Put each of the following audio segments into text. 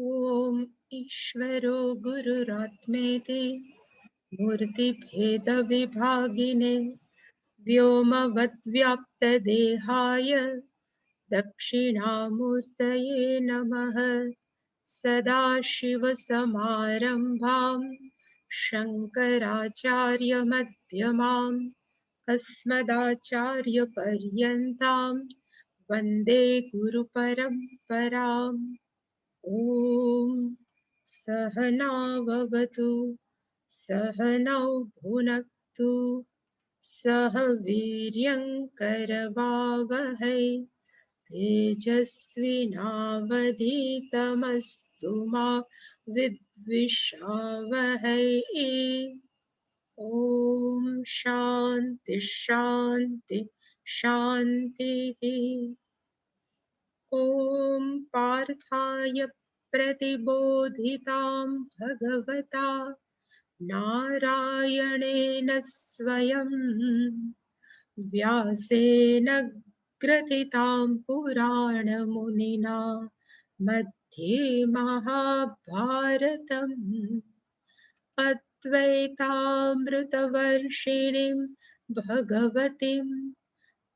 ॐ ईश्वरो गुरुरात्मेति मूर्तिभेदविभागिने व्योमवद्व्याप्तदेहाय दक्षिणामूर्तये नमः। सदाशिवसमारम्भां शङ्कराचार्यमध्यमाम् अस्मदाचार्यपर्यन्तां वन्दे गुरुपरम्पराम्। ॐ सहनाववतु सहनौ भुनक्तु सह वीर्यङ्करवावहै तेजस्विनावधीतमस्तु मा विद्विषावहै। ॐ शान्ति शान्ति शान्तिः। ॐ पार्थाय प्रतिबोधितां भगवता नारायणेन स्वयं व्यासेन ग्रथितां पुराणमुनिना मध्ये महाभारतम् अद्वैतामृतवर्षिणीं भगवतीम्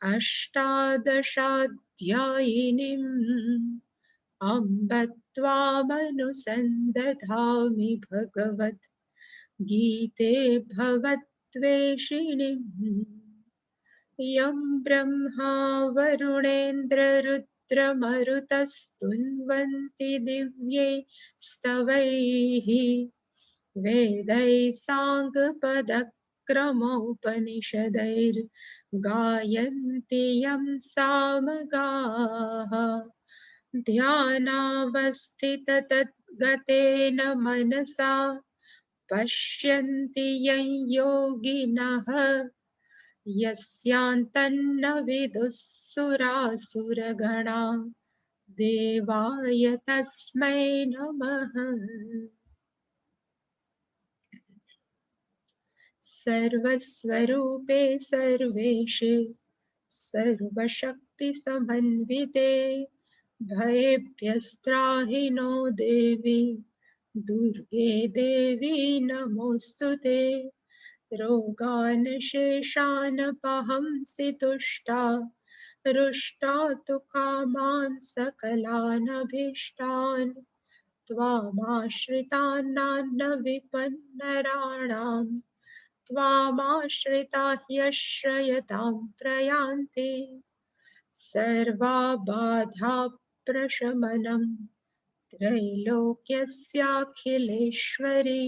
अष्टादशाध्यायिनीम् अम्ब त्वामनुसन्दधामि भगवत् गीते भवद्वेषिणीम्। यं ब्रह्मा वरुणेन्द्ररुद्रमरुतस्तुन्वन्ति दिव्यै स्तवैः वेदैः साङ्गपदक्रमोपनिषदैर्गायन्ति यं सामगाः। ध्यानावस्थिततद्गतेन मनसा पश्यन्ति यं योगिनः यस्यान्तन्न विदुः सुरासुरगणा देवाय तस्मै नमः। सर्वस्वरूपे सर्वेशे सर्वशक्तिसमन्विते भयेभ्यस्त्राहि नो देवी दुर्गे देवी नमोऽस्तुते। रोगान् शेषानपहंसि तुष्टा रुष्टा तु कामान् सकलानभीष्टान् त्वामाश्रितान् विपन्नराणाम् त्वामाश्रिता ह्यश्रयतां प्रयान्ति। सर्वाबाधा प्रशमनं त्रैलोक्यस्याखिलेश्वरी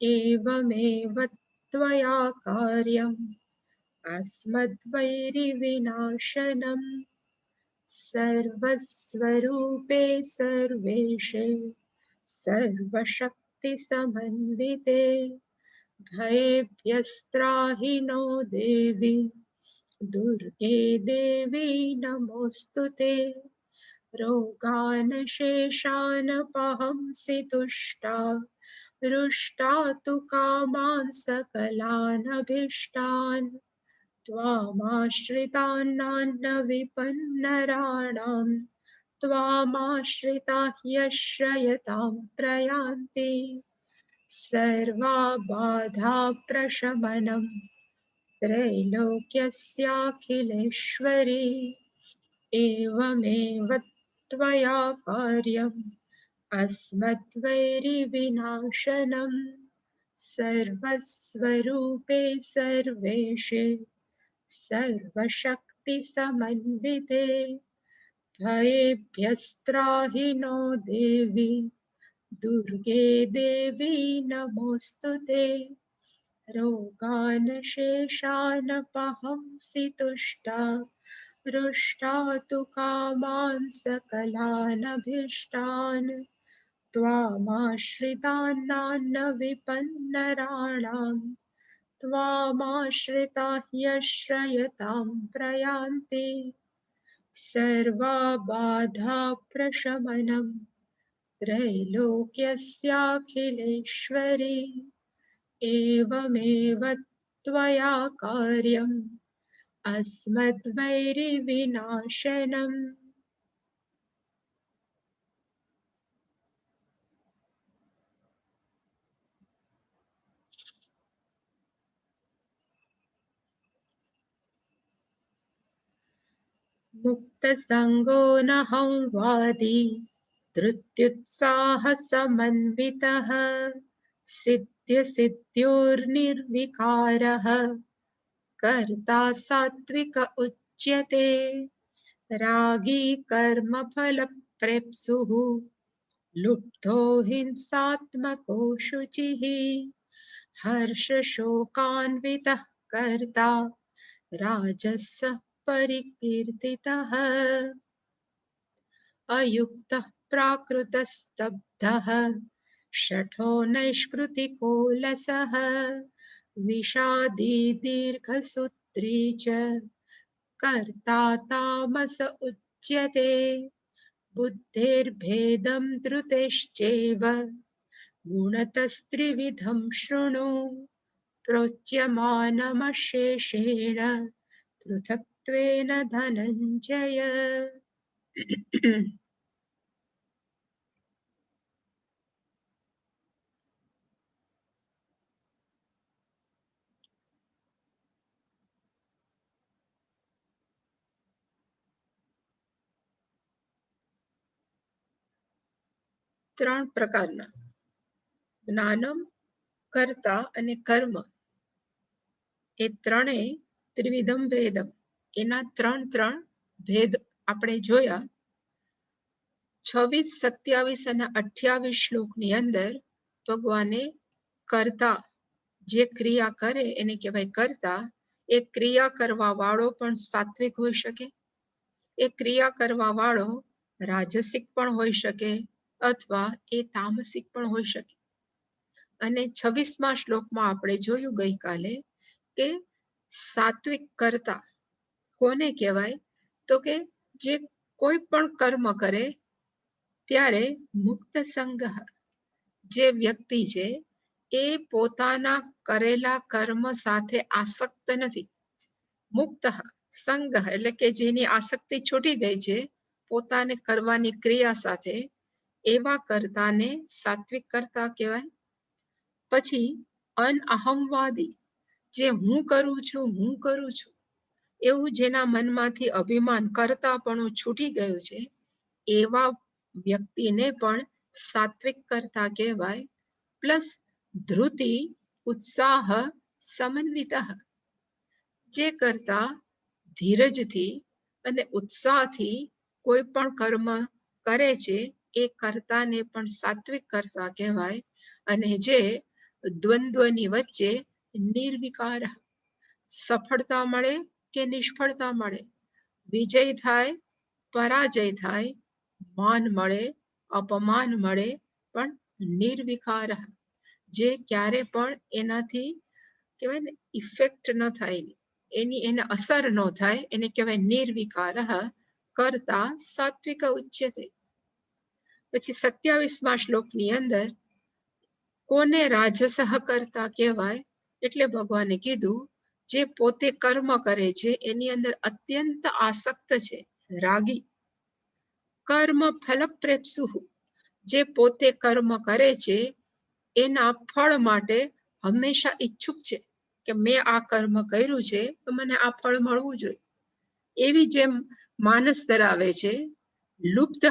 एवमेव त्वया कार्यम् अस्मद्वैरिविनाशनम्। सर्वस्वरूपे सर्वेशे सर्वशक्तिसमन्विते भयेभ्यस्त्राहि नो देवी दुर्गे देवी नमोऽस्तुते। रोगान् शेषानपहंसि तुष्टा रुष्टा तु कामान् सकलानभीष्टान् त्वामाश्रितान् विपन्नराणां त्वामाश्रिता ह्यश्रयतां प्रयान्ति। सर्वाबाधा प्रशमनं त्रैलोक्यस्याखिलेश्वरी एवमेव त्वया कार्यम् अस्मद्वैरिविनाशनम्। सर्वस्वरूपे सर्वेशे सर्वशक्तिसमन्विते भयेभ्यस्त्राहि नो देवी दुर्गे देवी नमोऽस्तुते। रोगान् शेषानपहंसि तुष्टा रुष्टा तु कामान् सकलानभीष्टान् त्वामाश्रितान् विपन्नराणां त्वामाश्रिता ह्यश्रयतां प्रयान्ति। सर्वाबाधा प्रशमनं त्रैलोक्यस्याखिलेश्वरी एवमेव त्वया कार्यम् अस्मद्वैरिविनाशनम्। मुक्तसङ्गो नहं वादी धृत्युत्साहसमन्वितः सिद्ध्यसिद्ध्योर्निर्विकारः कर्ता सात्विक उच्यते रागी कर्मफलप्रेप्सुः लुब्धो हिंसात्मको शुचिः हर्षशोकान्वितः कर्ता राजसः परिकीर्तितः अयुक्तः प्राकृतस्तब्धः शठो नैष्कृतिकोलसः विषादी दीर्घसूत्री च कर्ता तामस उच्यते बुद्धेर्भेदं धृतेश्चैव गुणतस्त्रिविधं शृणु प्रोच्यमानमशेषेण पृथक्त्वेन धनञ्जय. ત્રણ પ્રકારના જ્ઞાનમ, કર્તા અને કર્મ એ ત્રણે ત્રિવિધમ ભેદમ એના ત્રણ ત્રણ ભેદ આપણે જોયા. 26, 27 અને 28 શ્લોકની અંદર ભગવાને કર્તા જે ક્રિયા કરે એને કહેવાય કર્તા. એ ક્રિયા કરવા વાળો પણ સાત્વિક હોઈ શકે, એ ક્રિયા કરવા વાળો રાજસિક પણ હોઈ શકે અથવા એ તામસિક પણ હોઈ શકે. અને 26મા શ્લોકમાં આપણે જોયું ગઈકાલે કે સાત્વિક કર્તા કોને કહેવાય? તો કે જે કોઈ પણ કર્મ કરે ત્યારે મુક્ત સંગ, જે વ્યક્તિ છે એ પોતાના કરેલા કર્મ સાથે આસક્ત નથી. મુક્ત સંગ એટલે કે જેની આસક્તિ છૂટી ગઈ છે પોતાને કરવાની ક્રિયા સાથે, એવા કર્તાને સાત્વિક કર્તા કહેવાય. પછી અનઅહમવાદી, જે હું કરું છું એવું જેના મનમાંથી અભિમાન કર્તાપણું છૂટી ગયું છે એવા વ્યક્તિને પણ સાત્વિક કર્તા કહેવાય. પ્લસ ધૃતિ ઉત્સાહ સમન્વિત, જે કરતા ધીરજથી અને ઉત્સાહથી કોઈ પણ કર્મ કરે છે એ કર્તાને પણ સાત્વિક કર્તા કહેવાય. અને જે દ્વંદ્વની વચ્ચે નિર્વિકાર, સફળતા મળે કે નિષ્ફળતા મળે, વિજય થાય પરાજય થાય, માન મળે અપમાન મળે, પણ નિર્વિકાર, જે ક્યારે પણ એનાથી કહેવાય ને ઇફેક્ટ ન થાય, એને અસર ન થાય, એને કહેવાય નિર્વિકાર કર્તા સાત્વિક ઉચ્યતે. પછી 27મા શ્લોકની અંદર કોને રાજસહ કર્તા કહેવાય? એટલે ભગવાને કીધું જે પોતે કર્મ કરે છે એની અંદર અત્યંત આસક્ત છે, રાગી. કર્મ ફલપ્રેપ્સુઃ, જે પોતે કર્મ કરે છે એના ફળ માટે હંમેશા ઈચ્છુક છે કે મેં આ કર્મ કર્યું છે તો મને આ ફળ મળવું જોઈએ, એવી જેમ માનસ ધરાવે છે. લુબ્ધ,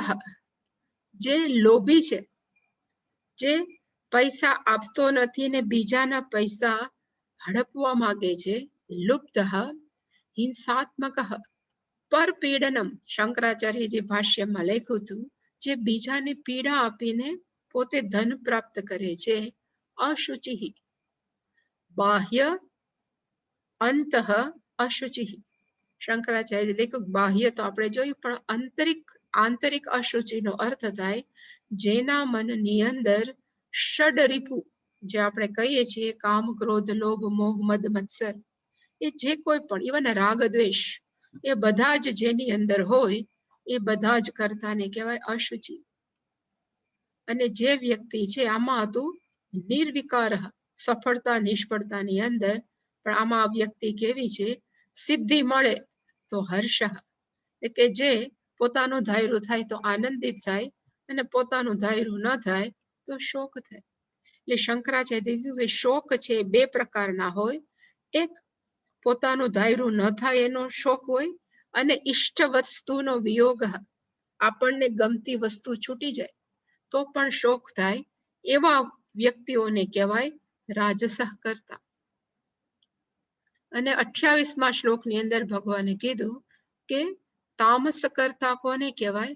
જે લોભી છે, જે પૈસા આપતો નથી ને બીજાના પૈસા હડપવા માંગે છે. લુબ્ધ હિંસાત્મક પરપીડનમ, શંકરાચાર્યજી ભાષ્યમાં લખ્યું હતું જે બીજાને પીડા આપીને પોતે ધન પ્રાપ્ત કરે છે. અશુચિ, બાહ્ય અંતઃ અશુચિ, શંકરાચાર્ય લખ્યું બાહ્ય તો આપણે જોયું પણ આંતરિક અશુચિનો અર્થ થાય જેના મનની અંદર ષડ રિપુ, જે આપણે કહીએ છીએ કામ ક્રોધ લોભ મોહ મદ મત્સર, એ જે કોઈ પણ ઇવન રાગ દ્વેષ એ બધા જ જેની અંદર હોય એ બધા જ કર્તાને કહેવાય અશુચિ. અને જે વ્યક્તિ છે આમાં હતું નિર્વિકાર, સફળતા નિષ્ફળતાની અંદર પણ આમાં આ વ્યક્તિ કેવી છે? સિદ્ધિ મળે તો હર્ષ, એટલે કે જે પોતાનું ધાર્યું થાય તો આનંદિત થાય અને પોતાનું ધાર્યું ન થાય તો શોક થાય. એટલે શંકરાચાર્ય શોક છે બે પ્રકારના હોય. એક પોતાનું ધાર્યું ન થાય એનો શોક હોય, અને ઇષ્ટ વસ્તુનો વિયોગ, આપણને ગમતી વસ્તુ છૂટી જાય તો પણ શોક થાય, એવા વ્યક્તિઓને કહેવાય રાજસઃ કર્તા. અને 28મા શ્લોકની અંદર ભગવાને કીધું કે તામસ કર્તા કોને કહેવાય?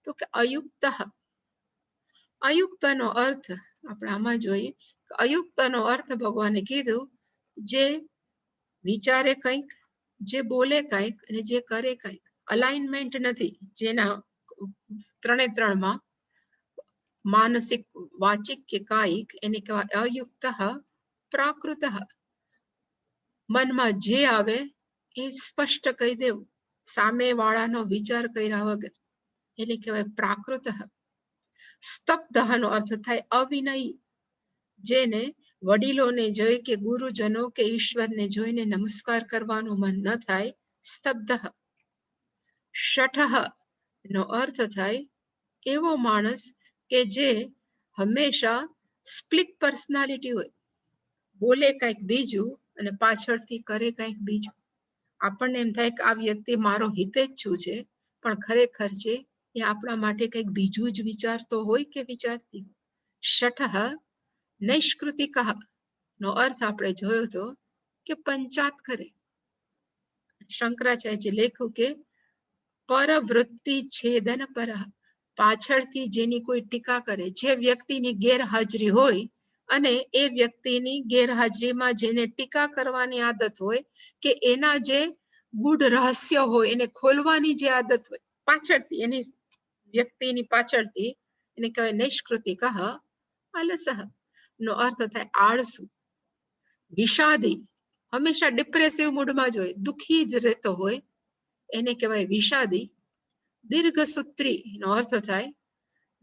તો કે અયુક્ત. અયુક્તનો અર્થ આપણે આમાં જોઈએ. અયુક્તનો અર્થ ભગવાને કીધું જે વિચારે કંઈક, જે બોલે કંઈક અને જે કરે કંઈક. અલાઇનમેન્ટ નથી, જેના 3 માનસિક, વાચિક કે કાયિક, એને કહેવાય અયુક્ત. પ્રાકૃત, મનમાં જે આવે એ સ્પષ્ટ કહી દેવું, સામે વાળાનો વિચાર કર્યા વગર, એને કહેવાય પ્રાકૃત. સ્તબ્ધનો અર્થ થાય અવિનય, જેને વડીલોને જોઈ કે ગુરુજનો કે ઈશ્વરને જોઈને નમસ્કાર કરવાનું મન ન થાય, સ્તબ્ધ. શઠ નો અર્થ થાય એવો માણસ કે જે હંમેશા સ્પ્લિટ પર્સનાલિટી હોય, બોલે કંઈક બીજું અને પાછળથી કરે કંઈક બીજું. આપણને એમ થાય કે આ વ્યક્તિ મારો હિતેચ્છુ છે, પણ ખરેખર છે એ આપણા માટે કંઈક બીજું જ વિચારતો હોય કે વિચારતી. શઠ નૈષ્કૃતિક નો અર્થ આપણે જોયો તો કે પંચાત કરે. શંકરાચાર્ય લેખ્યું કે પરવૃત્તિ છેદન પર, પાછળથી જેની કોઈ ટીકા કરે, જે વ્યક્તિની ગેરહાજરી હોય અને એ વ્યક્તિની ગેરહાજરીમાં જેને ટીકા કરવાની આદત હોય કે એના જે ગૂઢ રહસ્ય હોય એને ખોલવાની જે આદત હોય પાછળથી, એની વ્યક્તિની પાછળથી, એને કહેવાય નૈષ્કૃતિક. આલસઃ નો અર્થ થાય આળસુ. વિષાદી, હંમેશા ડિપ્રેસિવ મૂડમાં જ હોય, દુઃખી જ રહેતો હોય, એને કહેવાય વિષાદી. દીર્ઘસૂત્રી નો અર્થ થાય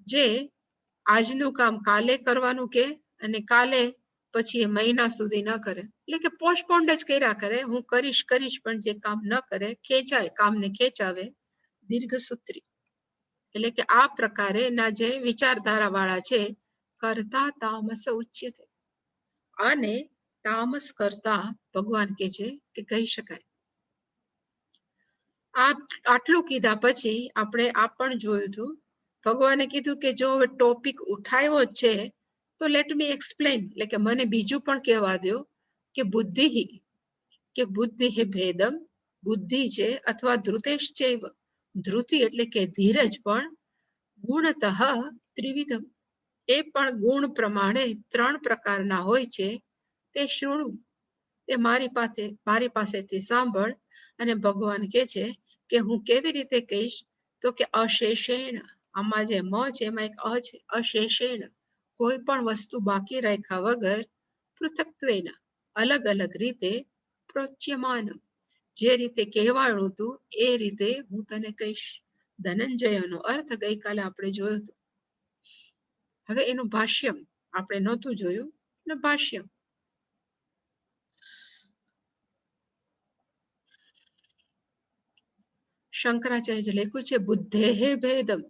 જે આજનું કામ કાલે કરવાનું કે અને કાલે પછી એ મહિના સુધી ન કરે, એટલે કે પોસ્ટપોન્ડ જ કર્યા કરે, હું કરીશ કરીશ પણ જે કામ ન કરે, ખેંચાય, કામને ખેંચાવે, દીર્ઘસૂત્રી. એટલે કે આ પ્રકારે ના જે વિચારધારા વાળા છે, કરતા તામસ ઉચ્યતે. અને તામસ કરતા ભગવાન કે છે કે કહી શકાય. આટલું કીધા પછી આપણે આ પણ જોયું હતું, ભગવાને કીધું કે જો હવે ટોપિક ઉઠાવ્યો છે તો લેટ મી એક્સપ્લેન, એટલે કે મને બીજું પણ કહેવા દો કે બુદ્ધિ, કે બુદ્ધિ ભેદમ, બુદ્ધિ છે અથવા ધૃતેશ ચૈવ, ધૃતિ એટલે કે ધીરજ પણ ગુણતઃ ત્રિવિધમ, એ પણ ગુણ પ્રમાણે 3 પ્રકારના હોય છે. તે શૃણુ, તે મારી પાસેથી સાંભળ. અને ભગવાન કે છે કે હું કેવી રીતે કહીશ? તો કે અશેષેણ, આમાં જે મ છે એમાં એક અ છે, અશેષેણ, કોઈ પણ વસ્તુ બાકી રાખ્યા વગર, પૃથક્ત્વેન, અલગ અલગ રીતે, પ્રોચ્યમાન, જે રીતે કહેવાયું હતું એ રીતે હું તને કહીશ. ધનંજયનો અર્થ ગઈકાલે આપણે જોયો હતો. હવે એનું ભાષ્યમ આપણે નહોતું જોયું, ને ભાષ્યમ. શંકરાચાર્ય લખ્યું છે બુદ્ધેઃ ભેદમ,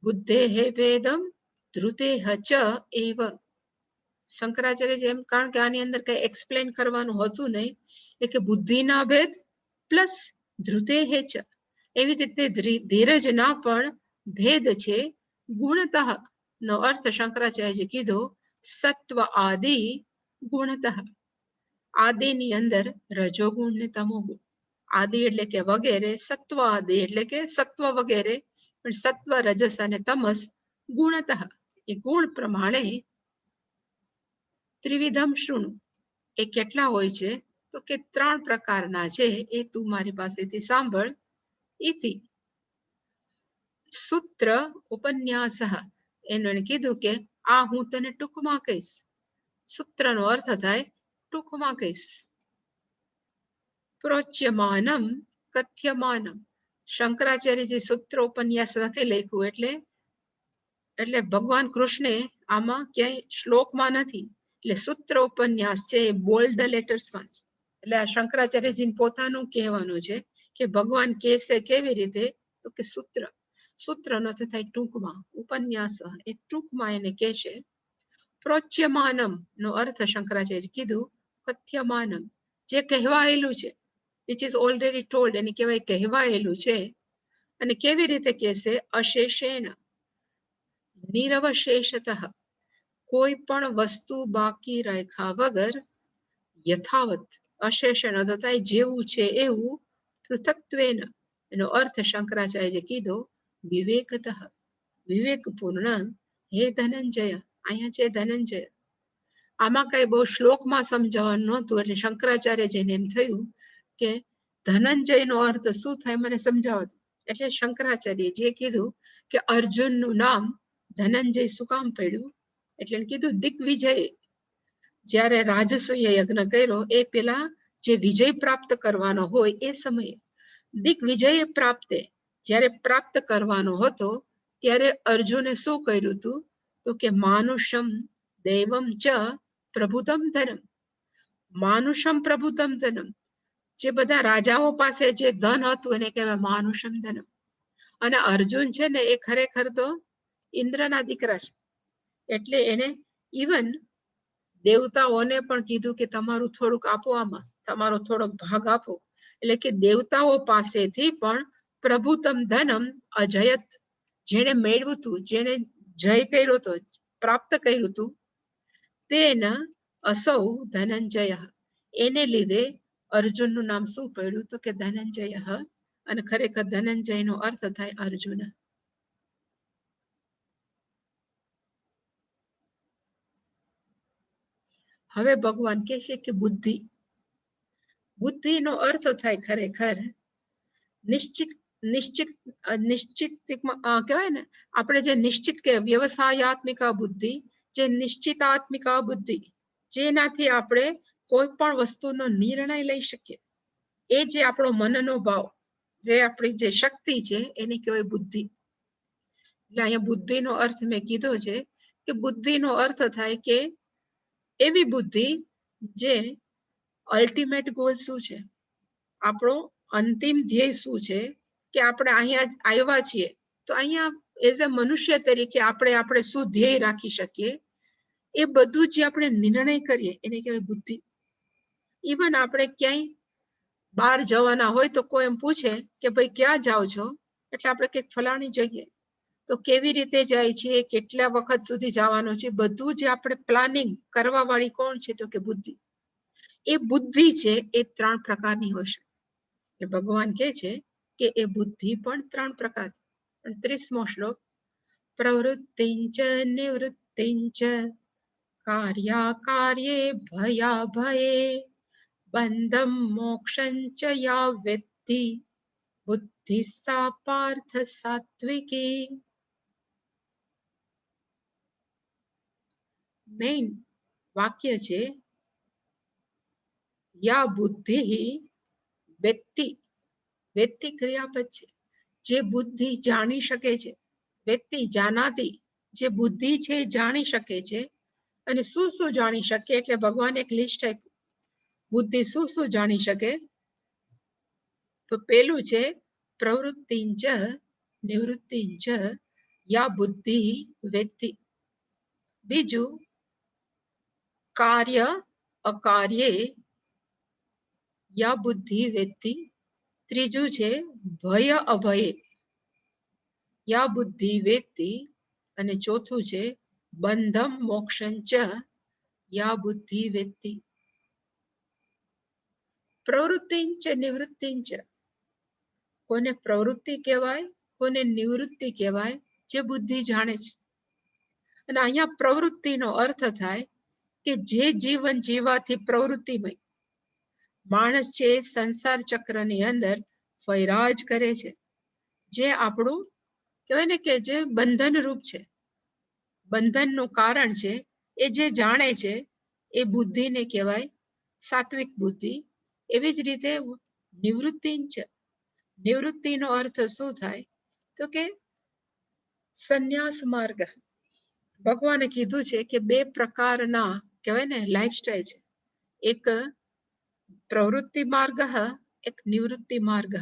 બુદ્ધેઃ ભેદમ ધૃતેઃ ચ એવ. શંકરાચાર્ય જેમ, કારણ કે આની અંદર કઈ એક્સપ્લેન કરવાનું હતું નહીં, એટલે કે બુદ્ધિના ભેદ પ્લસ ધૃતેઃ ચ, એવી રીતે ધીરજના પણ ભેદ છે. ગુણતઃ નો અર્થ શંકરાચાર્ય કીધો સત્વ આદિ ગુણતઃ, આદિની અંદર રજોગુણ ને તમોગુણ, આદિ એટલે કે વગેરે, સત્વ આદિ એટલે કે સત્વ વગેરે, પણ સત્વ, રજસ અને તમસ ગુણતઃ, એ ગુણ પ્રમાણે ત્રિવિધમ શૃણુ, એ કેટલા હોય છે? તો કે 3 પ્રકારના છે, એ તું મારી પાસેથી સાંભળ. ઇતિ સૂત્ર ઉપન્યાસ, એને કીધું કે આ હું તને ટૂંકમાં કહીશ. સૂત્રનો અર્થ થાય ટૂંકમાં કહીશ. પ્રોચ્યમાનમ કથ્યમાનમ, શંકરાચાર્યજી સૂત્ર ઉપન્યાસ નથી લખ્યું, એટલે ભગવાન કૃષ્ણે આમાં ક્યાંય શ્લોકમાં નથી, એટલે સૂત્ર ઉપન્યાસ છે એ બોલ્ડ લેટર્સમાં છે. એટલે આ શંકરાચાર્યજીને પોતાનું કહેવાનું છે કે ભગવાન કહેશે કેવી રીતે? તો કે સૂત્ર, સૂત્રનો અર્થ થાય ટૂંકમાં, ઉપન્યાસ એ ટૂંકમાં એને કહેશે. પ્રોચ્યમાનમ નો અર્થ શંકરાચાર્ય કીધું કથ્યમાનમ, જે કહેવાયેલું છે which is already told, એને કહેવાય કહેવાયેલું છે. અને કેવી રીતે કહેશે? અશેષેણ, નિરવશેષતઃ, કોઈ પણ વસ્તુ બાકી રાખ્યા વગર, યથાવત, અશેષણ તથા જેવું છે એવું, પૃથક્ત્વેન, એનો અર્થ શંકરાચાર્યએ કીધો વિવેકતઃ, વિવેકપૂર્ણ. હે ધનંજય, અહીંયા છે ધનંજય. આમાં કઈ બહુ શ્લોકમાં સમજાવવાનું નહોતું, એટલે શંકરાચાર્યજીને એમ થયું કે ધનંજયનો અર્થ શું થાય મને સમજાવો. એટલે શંકરાચાર્યજીએ કીધું કે અર્જુનનું નામ ધનંજય શું કામ પડ્યું? એટલે કીધું દિગ્વિજય. જ્યારે રાજસૂય યજ્ઞ કર્યો એ પેલા જે વિજય પ્રાપ્ત કરવાનો હોય એ સમયે દિગ્વિજય પ્રાપ્તે, જ્યારે પ્રાપ્ત કરવાનો હતો ત્યારે અર્જુને શું કર્યું હતું? તો કે માનુષમ દૈવમ ચ પ્રભુતમ ધનમ. માનુષમ પ્રભુતમ ધનમ, જે બધા રાજાઓ પાસે જે ધન હતું એને કહેવાય માનુષમ ધનમ. અને અર્જુન છે ને એ ખરેખર તો ઇન્દ્રના દીકરા છે, એટલે એને ઇવન દેવતાઓને પણ કીધું કે તમારું થોડુંક આપો, આમાં તમારો થોડોક ભાગ આપો. એટલે કે દેવતાઓ પાસેથી પણ પ્રભુતમ ધનમ અજયત, જેને મેળવ્યું હતું, જેને જય કર્યો હતો, પ્રાપ્ત કર્યું હતું, તેન અસૌ ધનંજય, એને લીધે અર્જુનનું નામ શું પડ્યું? તો કે ધનંજય. અને ખરેખર ધનંજયનો અર્થ થાય અર્જુન. હવે ભગવાન કહે છે કે બુદ્ધિ, બુદ્ધિનો અર્થ થાય ખરેખર નિશ્ચિત, નિશ્ચિત, નિશ્ચિત કહેવાય ને આપણે જે નિશ્ચિત કે વ્યવસાયાત્મિકા બુદ્ધિ, જે નિશ્ચિતાત્મિકા બુદ્ધિ, જેનાથી આપણે કોઈ પણ વસ્તુનો નિર્ણય લઈ શકીએ, એ જે આપણો મનનો ભાવ, જે આપણી જે શક્તિ છે એને કહેવાય બુદ્ધિ. એટલે અહીંયા બુદ્ધિનો અર્થ મેં કીધો છે કે બુદ્ધિનો અર્થ થાય કે એવી બુદ્ધિ જે અલ્ટિમેટ ગોલ શું છે, આપણો અંતિમ ધ્યેય શું છે, કે આપણે અહીંયા આવ્યા છીએ તો અહીંયા એઝ અ મનુષ્ય તરીકે આપણે શું ધ્યેય રાખી શકીએ, એ બધું જે આપણે નિર્ણય કરીએ એને કહેવાય બુદ્ધિ. ઇવન આપણે ક્યાંય બહાર જવાના હોય તો કોઈ એમ પૂછે કે ભાઈ ક્યાં જાઓ છો, એટલે આપણે કંઈક ફલાણી જગ્યાએ, તો કેવી રીતે જાય છે, કેટલા વખત સુધી જવાનું છે, બધું જે આપણે પ્લાનિંગ કરવા વાળી કોણ છે? તો કે બુદ્ધિ. એ બુદ્ધિ છે એ 3 પ્રકારની હોય છે. ભગવાન કહે છે કે એ બુદ્ધિ પણ 3 પ્રકાર. 30મો શ્લોક, પ્રવૃત્તિંચ નિવૃત્તિંચ કાર્યાકાર્યે ભયાભયે બંધમ મોક્ષંચ યા વેત્તિ બુદ્ધિ સા પાર્થ સાત્વિકી. મેઇન વાક્ય છે યા બુદ્ધિ વેત્તિ, વેત્તિ ક્રિયાપદ છે, જે બુદ્ધિ જાણી શકે છે, વેત્તિ જાનાતી, જે બુદ્ધિ છે જાણી શકે છે. અને શું શું જાણી શકે? એટલે ભગવાન એક લિસ્ટ આપ્યું, બુદ્ધિ શું શું જાણી શકે? તો પેલું છે પ્રવૃત્તિંચ નિવૃત્તિંચ યા બુદ્ધિ વેત્તિ. બીજું કાર્ય અકાર્યે યા બુદ્ધિ વેત્તિ. ત્રીજું છે ભય અભયે યા બુદ્ધિ વેત્તિ. અને ચોથું છે બંધમ મોક્ષંચ યા બુદ્ધિ વેત્તિ. પ્રવૃત્તિંચ નિવૃત્તિંચ, કોને પ્રવૃત્તિ કહેવાય, કોને નિવૃત્તિ કહેવાય? જે બુદ્ધિ જાણે છે. અને અહીંયા પ્રવૃત્તિનો અર્થ થાય કે જે જીવન જીવવાથી પ્રવૃત્તિમય માણસ છે સંસાર ચક્રની અંદર ફૈરાજ કરે છે, જે આપણું કહેવાય ને કે જે બંધન રૂપ છે, બંધનનું કારણ છે, એ જે જાણે છે એ બુદ્ધિને કહેવાય સાત્વિક બુદ્ધિ. એવી જ રીતે નિવૃત્તિંચ, નિવૃત્તિનો અર્થ શું થાય? તો કે સંન્યાસ માર્ગ. ભગવાને કીધું છે કે 2 પ્રકારના કહેવાય ને લાઈફસ્ટાઈલ છે, એક પ્રવૃત્તિ માર્ગ, એક નિવૃત્તિ માર્ગ.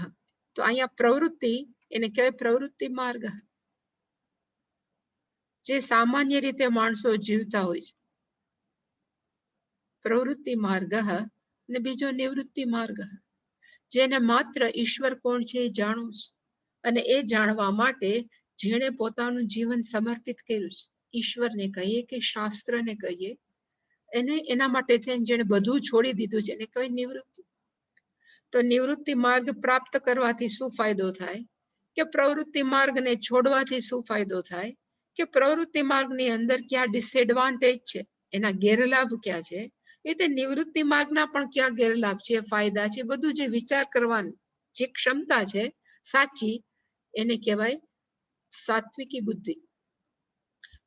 તો અહીંયા પ્રવૃત્તિ એને કહેવાય પ્રવૃત્તિ માર્ગ, જે સામાન્ય રીતે માણસો જીવતા હોય છે, પ્રવૃત્તિ માર્ગ. અને બીજો નિવૃત્તિ માર્ગ. જેને માત્ર ઈશ્વર કોણ છે એ જાણવું છે, અને એ જાણવા માટે જેણે પોતાનું જીવન સમર્પિત કર્યું છે, ઈશ્વરને કહીએ કે શાસ્ત્રને કહીએ, એને એના માટે થઈને જેણે બધું છોડી દીધું છે એને કઈ નિવૃત્તિ. તો નિવૃત્તિ માર્ગ પ્રાપ્ત કરવાથી શું ફાયદો થાય, કે પ્રવૃત્તિ માર્ગને છોડવાથી શું ફાયદો થાય, કે પ્રવૃત્તિ માર્ગની અંદર ક્યાં ડિસએડવાન્ટેજ છે, એના ગેરલાભ ક્યાં છે, એ તે નિવૃત્તિ માર્ગના પણ ક્યાં ગેરલાભ છે, ફાયદા છે, બધું જે વિચાર કરવાની જે ક્ષમતા છે સાચી, એને કહેવાય સાત્વિકી બુદ્ધિ.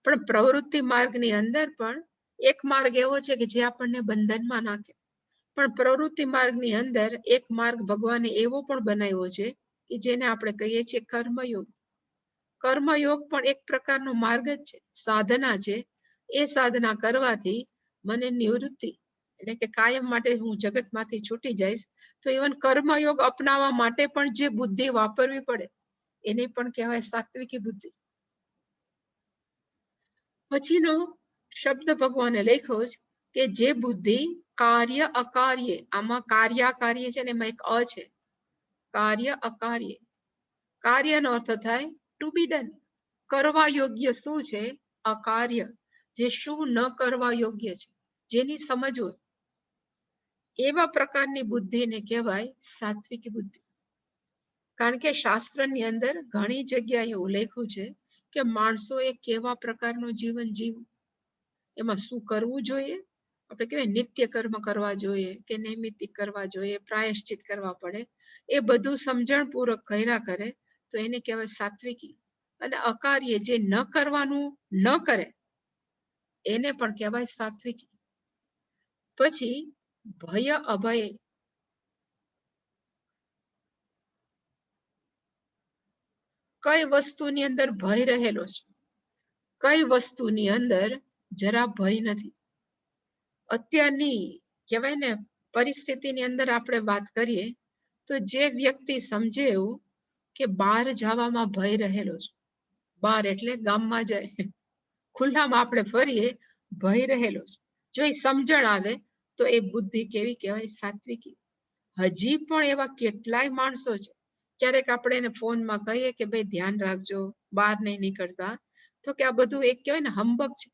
પણ પ્રવૃત્તિ માર્ગની અંદર પણ એક માર્ગ એવો છે કે જે આપણને બંધનમાં નાખે. પણ પ્રવૃત્તિ માર્ગની અંદર એક માર્ગ ભગવાને એવો પણ બનાવ્યો છે કે જેને આપણે કહીએ છીએ કર્મયોગ. કર્મયોગ પણ એક પ્રકારનો માર્ગ જ છે, સાધના છે. એ સાધના કરવાથી મને નિવૃત્તિ એટલે કે કાયમ માટે હું જગતમાંથી છૂટી જઈશ. તો ઇવન કર્મયોગ અપનાવવા માટે પણ જે બુદ્ધિ વાપરવી પડે એને પણ કહેવાય સાત્વિકી બુદ્ધિ. પછીનો શબ્દ ભગવાને લખ્યો છે કે જે બુદ્ધિ કાર્ય અકાર્ય, આમાં કાર્ય અકાર્ય છે ને એમાં એક અ છે, કાર્ય અકાર્ય. કાર્યનો અર્થ થાય ટુ બી ડન, કરવા યોગ્ય શું છે, અકાર્ય, જે શું ન કરવા યોગ્ય છે, જેની સમજ હોય એવા પ્રકારની બુદ્ધિને કહેવાય સાત્વિકી બુદ્ધિ. કારણ કે શાસ્ત્રની અંદર ઘણી જગ્યાએ ઉલ્લેખ્યું છે કે માણસોએ કેવા પ્રકારનું જીવન જીવવું, એમાં શું કરવું જોઈએ. આપણે કહેવાય નિત્ય કર્મ કરવા જોઈએ કે નૈમિત્તિક કરવા જોઈએ, પ્રાયશ્ચિત કરવા પડે, એ બધું સમજણપૂર્વક કર્યા કરે તો એને કહેવાય સાત્વિકી. અને અકાર્ય જે ન કરવાનું ન કરે એને પણ કહેવાય સાત્વિકી. પછી ભય અભય, કઈ વસ્તુની અંદર ભય રહેલો છે, કઈ વસ્તુની અંદર જરા ભય નથી. અત્યારની કહેવાય ને પરિસ્થિતિની અંદર આપણે વાત કરીએ તો જે વ્યક્તિ સમજે એવું કે બહાર જવામાં ભય રહેલો છે, બહાર એટલે ગામમાં જાય, ખુલ્લામાં આપણે ફરીએ, ભય રહેલો છે, જો એ સમજણ આવે તો એ બુદ્ધિ કેવી કહેવાય, સાત્વિકી. હજી પણ એવા કેટલાય માણસો છે, ક્યારેક આપણે એને ફોનમાં કહીએ કે ભાઈ ધ્યાન રાખજો, બહાર નહીં નીકળતા, તો કે આ બધું એક કહેવાય ને હંબક છે.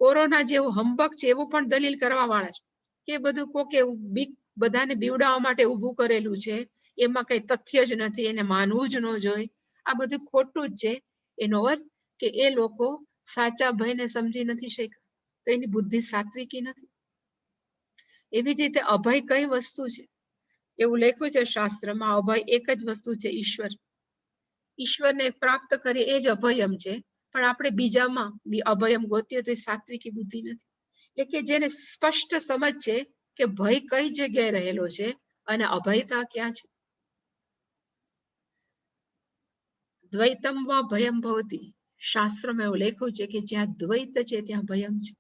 કોરોના જેવું હંબક છે એવું પણ દલીલ કરવા વાળા છે કે બધું કોકે બીક બધાને બીવડાવવા માટે ઊભું કરેલું છે, એમાં કઈ તથ્ય જ નથી, એને માનવું જ ન જોઈએ. આ બધું ખોટું જ છે. એનો અર્થ કે એ લોકો સાચા ભયને સમજી નથી શક્યા, તો એની બુદ્ધિ સાત્વિકી નથી. એવી જ રીતે અભય કઈ વસ્તુ છે, એવું લખ્યું છે શાસ્ત્રમાં, અભય એક જ વસ્તુ છે, ઈશ્વર. ઈશ્વરને પ્રાપ્ત કરીએ એ જ અભયમ છે, પણ આપણે બીજામાં અભયમ ગોતીએ તો એ સાત્વિકી બુદ્ધિ નથી. એટલે કે જેને સ્પષ્ટ સમજ છે કે ભય કઈ જગ્યાએ રહેલો છે અને અભયતા ક્યાં છે. દ્વૈતમ વા ભયમ ભવતી, શાસ્ત્રમાં એવું લખ્યું છે કે જ્યાં દ્વૈત છે ત્યાં ભયમ છે.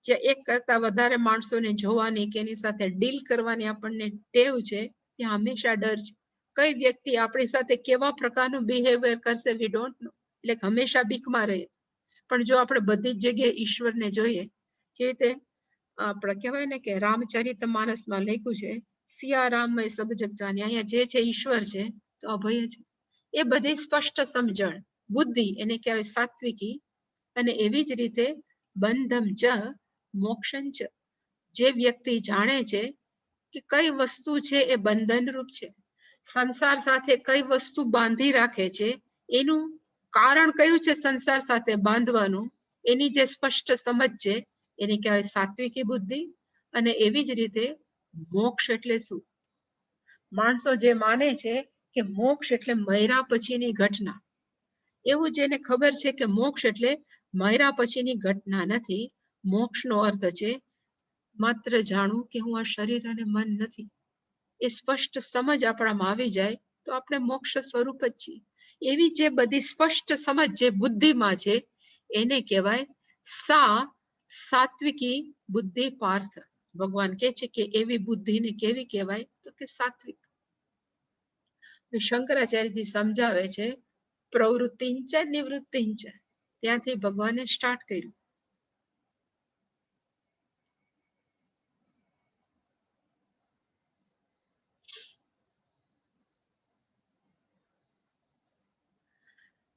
જ્યાં એક કરતા વધારે માણસોને જોવાની કે એની સાથે ડીલ કરવાની આપણને ટેવ છે, ત્યાં હંમેશા ડર છે. કઈ વ્યક્તિ આપણી સાથે કેવા પ્રકારનું બિહેવિયર કરશે વી ડોન્ટ નો, એટલે હંમેશા બીકમાં રહે. પણ જો આપણે બધી જ જગ્યાએ ઈશ્વરને જોઈએ, કેવી રીતે આપણે કહેવાય ને કે રામચરિત માનસમાં લખ્યું છે, સિયા રામમય સબ જગ જાને, અહીંયા જે છે ઈશ્વર છે તો અભય છે. એ બધી સ્પષ્ટ સમજણ બુદ્ધિ એને કહેવાય સાત્વિકી. અને એવી જ રીતે બંધમ ચ મોક્ષં ચ, જે વ્યક્તિ જાણે છે કે કઈ વસ્તુ છે એ બંધનરૂપ છે, સંસાર સાથે કઈ વસ્તુ બાંધી રાખે છે, એનું કારણ કયું છે સંસાર સાથે બાંધવાનું, એની જે સ્પષ્ટ સમજ છે એને કહેવાય સાત્વિકી બુદ્ધિ. અને એવી જ રીતે મોક્ષ એટલે શું, માણસો જે માને છે કે મોક્ષ એટલે મર્યા પછીની ઘટના, એવું જેને ખબર છે કે મોક્ષ એટલે મર્યા પછીની ઘટના નથી, મોક્ષનો અર્થ છે માત્ર જાણવું કે હું આ શરીર અને મન નથી. એ સ્પષ્ટ સમજ આપણામાં આવી જાય તો આપણે મોક્ષ સ્વરૂપ જ છીએ. એવી જે બધી સ્પષ્ટ સમજ જે બુદ્ધિમાં છે એને કહેવાય સાત્વિકી બુદ્ધિ પાર્થ. ભગવાન કહે છે કે એવી બુદ્ધિને કેવી કહેવાય, તો કે સાત્વિક. શંકરાચાર્યજી સમજાવે છે પ્રવૃત્તિંચ નિવૃત્તિંચ, ત્યાંથી ભગવાને સ્ટાર્ટ કર્યું.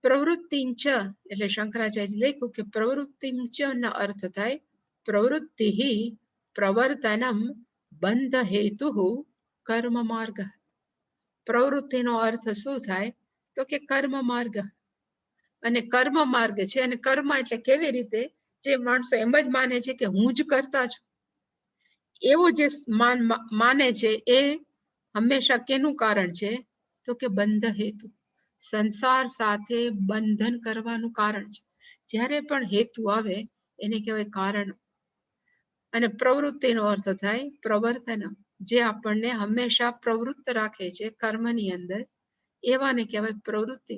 પ્રવૃત્તિંચ એટલે શંકરાચાર્ય લખ્યું કે પ્રવૃત્તિંચ નો અર્થ થાય પ્રવૃત્તિ પ્રવર્તનમ બંધ હેતુ કર્મ માર્ગ. પ્રવૃત્તિનો અર્થ શું થાય તો કે કર્મ માર્ગ. અને કર્મ માર્ગ છે, અને કર્મ એટલે કેવી રીતે, જે માણસો એમ જ માને છે કે હું જ કરતા છું, એવું જે માને છે એ હંમેશા કેનું કારણ છે તો કે બંધ હેતુ, સંસાર સાથે બંધન કરવાનું કારણ છે. જ્યારે પણ હેતુ આવે એને કહેવાય કારણ. અને પ્રવૃત્તિનો અર્થ થાય પ્રવર્તન, જે આપણને હંમેશા પ્રવૃત્ત રાખે છે કર્મની અંદર, એવાને કહેવાય પ્રવૃત્તિ.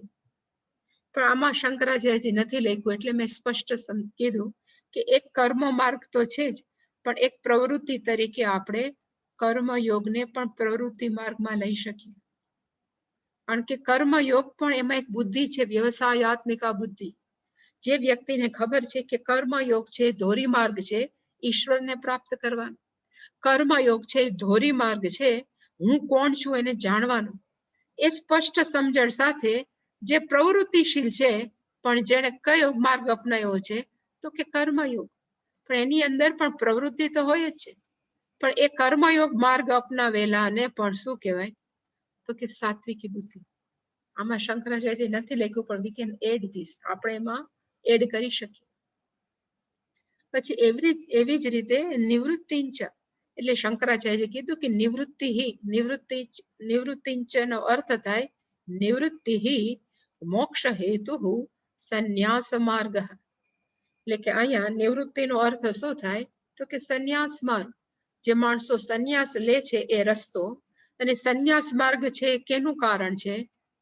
પણ આમાં શંકરાચાર્યજી નથી લખ્યું, એટલે મેં સ્પષ્ટ કીધું કે એક કર્મ માર્ગ તો છે જ, પણ એક પ્રવૃત્તિ તરીકે આપણે કર્મયોગને પણ પ્રવૃત્તિ માર્ગમાં લઈ શકીએ. કારણ કે કર્મયોગ પણ એમાં એક બુદ્ધિ છે, વ્યવસાયાત્મિકા બુદ્ધિ. જે વ્યક્તિને ખબર છે કે કર્મયોગ છે ધોરી માર્ગ છે ઈશ્વરને પ્રાપ્ત કરવાનો, કર્મયોગ છે ધોરી માર્ગ છે હું કોણ છું એને જાણવાનું, એ સ્પષ્ટ સમજણ સાથે જે પ્રવૃત્તિશીલ છે, પણ જેને કયો માર્ગ અપનાવ્યો છે તો કે કર્મયોગ, પણ એની અંદર પણ પ્રવૃત્તિ તો હોય જ છે, પણ એ કર્મયોગ માર્ગ અપનાવેલા ને પણ શું કહેવાય તો કે સાત્વિકી બુદ્ધિ. આમાં શંકરાચાર્ય નથી લખ્યું, પણ વી કેન એડ ધીસ, આપણે એમાં એડ કરી શકીએ. પછી એવી જ રીતે નિવૃત્તિંચ એટલે શંકરાચાર્ય કીધું કે નિવૃત્તિંચ નો અર્થ થાય નિવૃત્તિ મોક્ષ હેતુ સંન્યાસ માર્ગ. એટલે કે અહીંયા નિવૃત્તિનો અર્થ શું થાય તો કે સંન્યાસ માર્ગ. જે માણસો સંન્યાસ લે છે એ રસ્તો, અને સંન્યાસ માર્ગ છે કેનું કારણ છે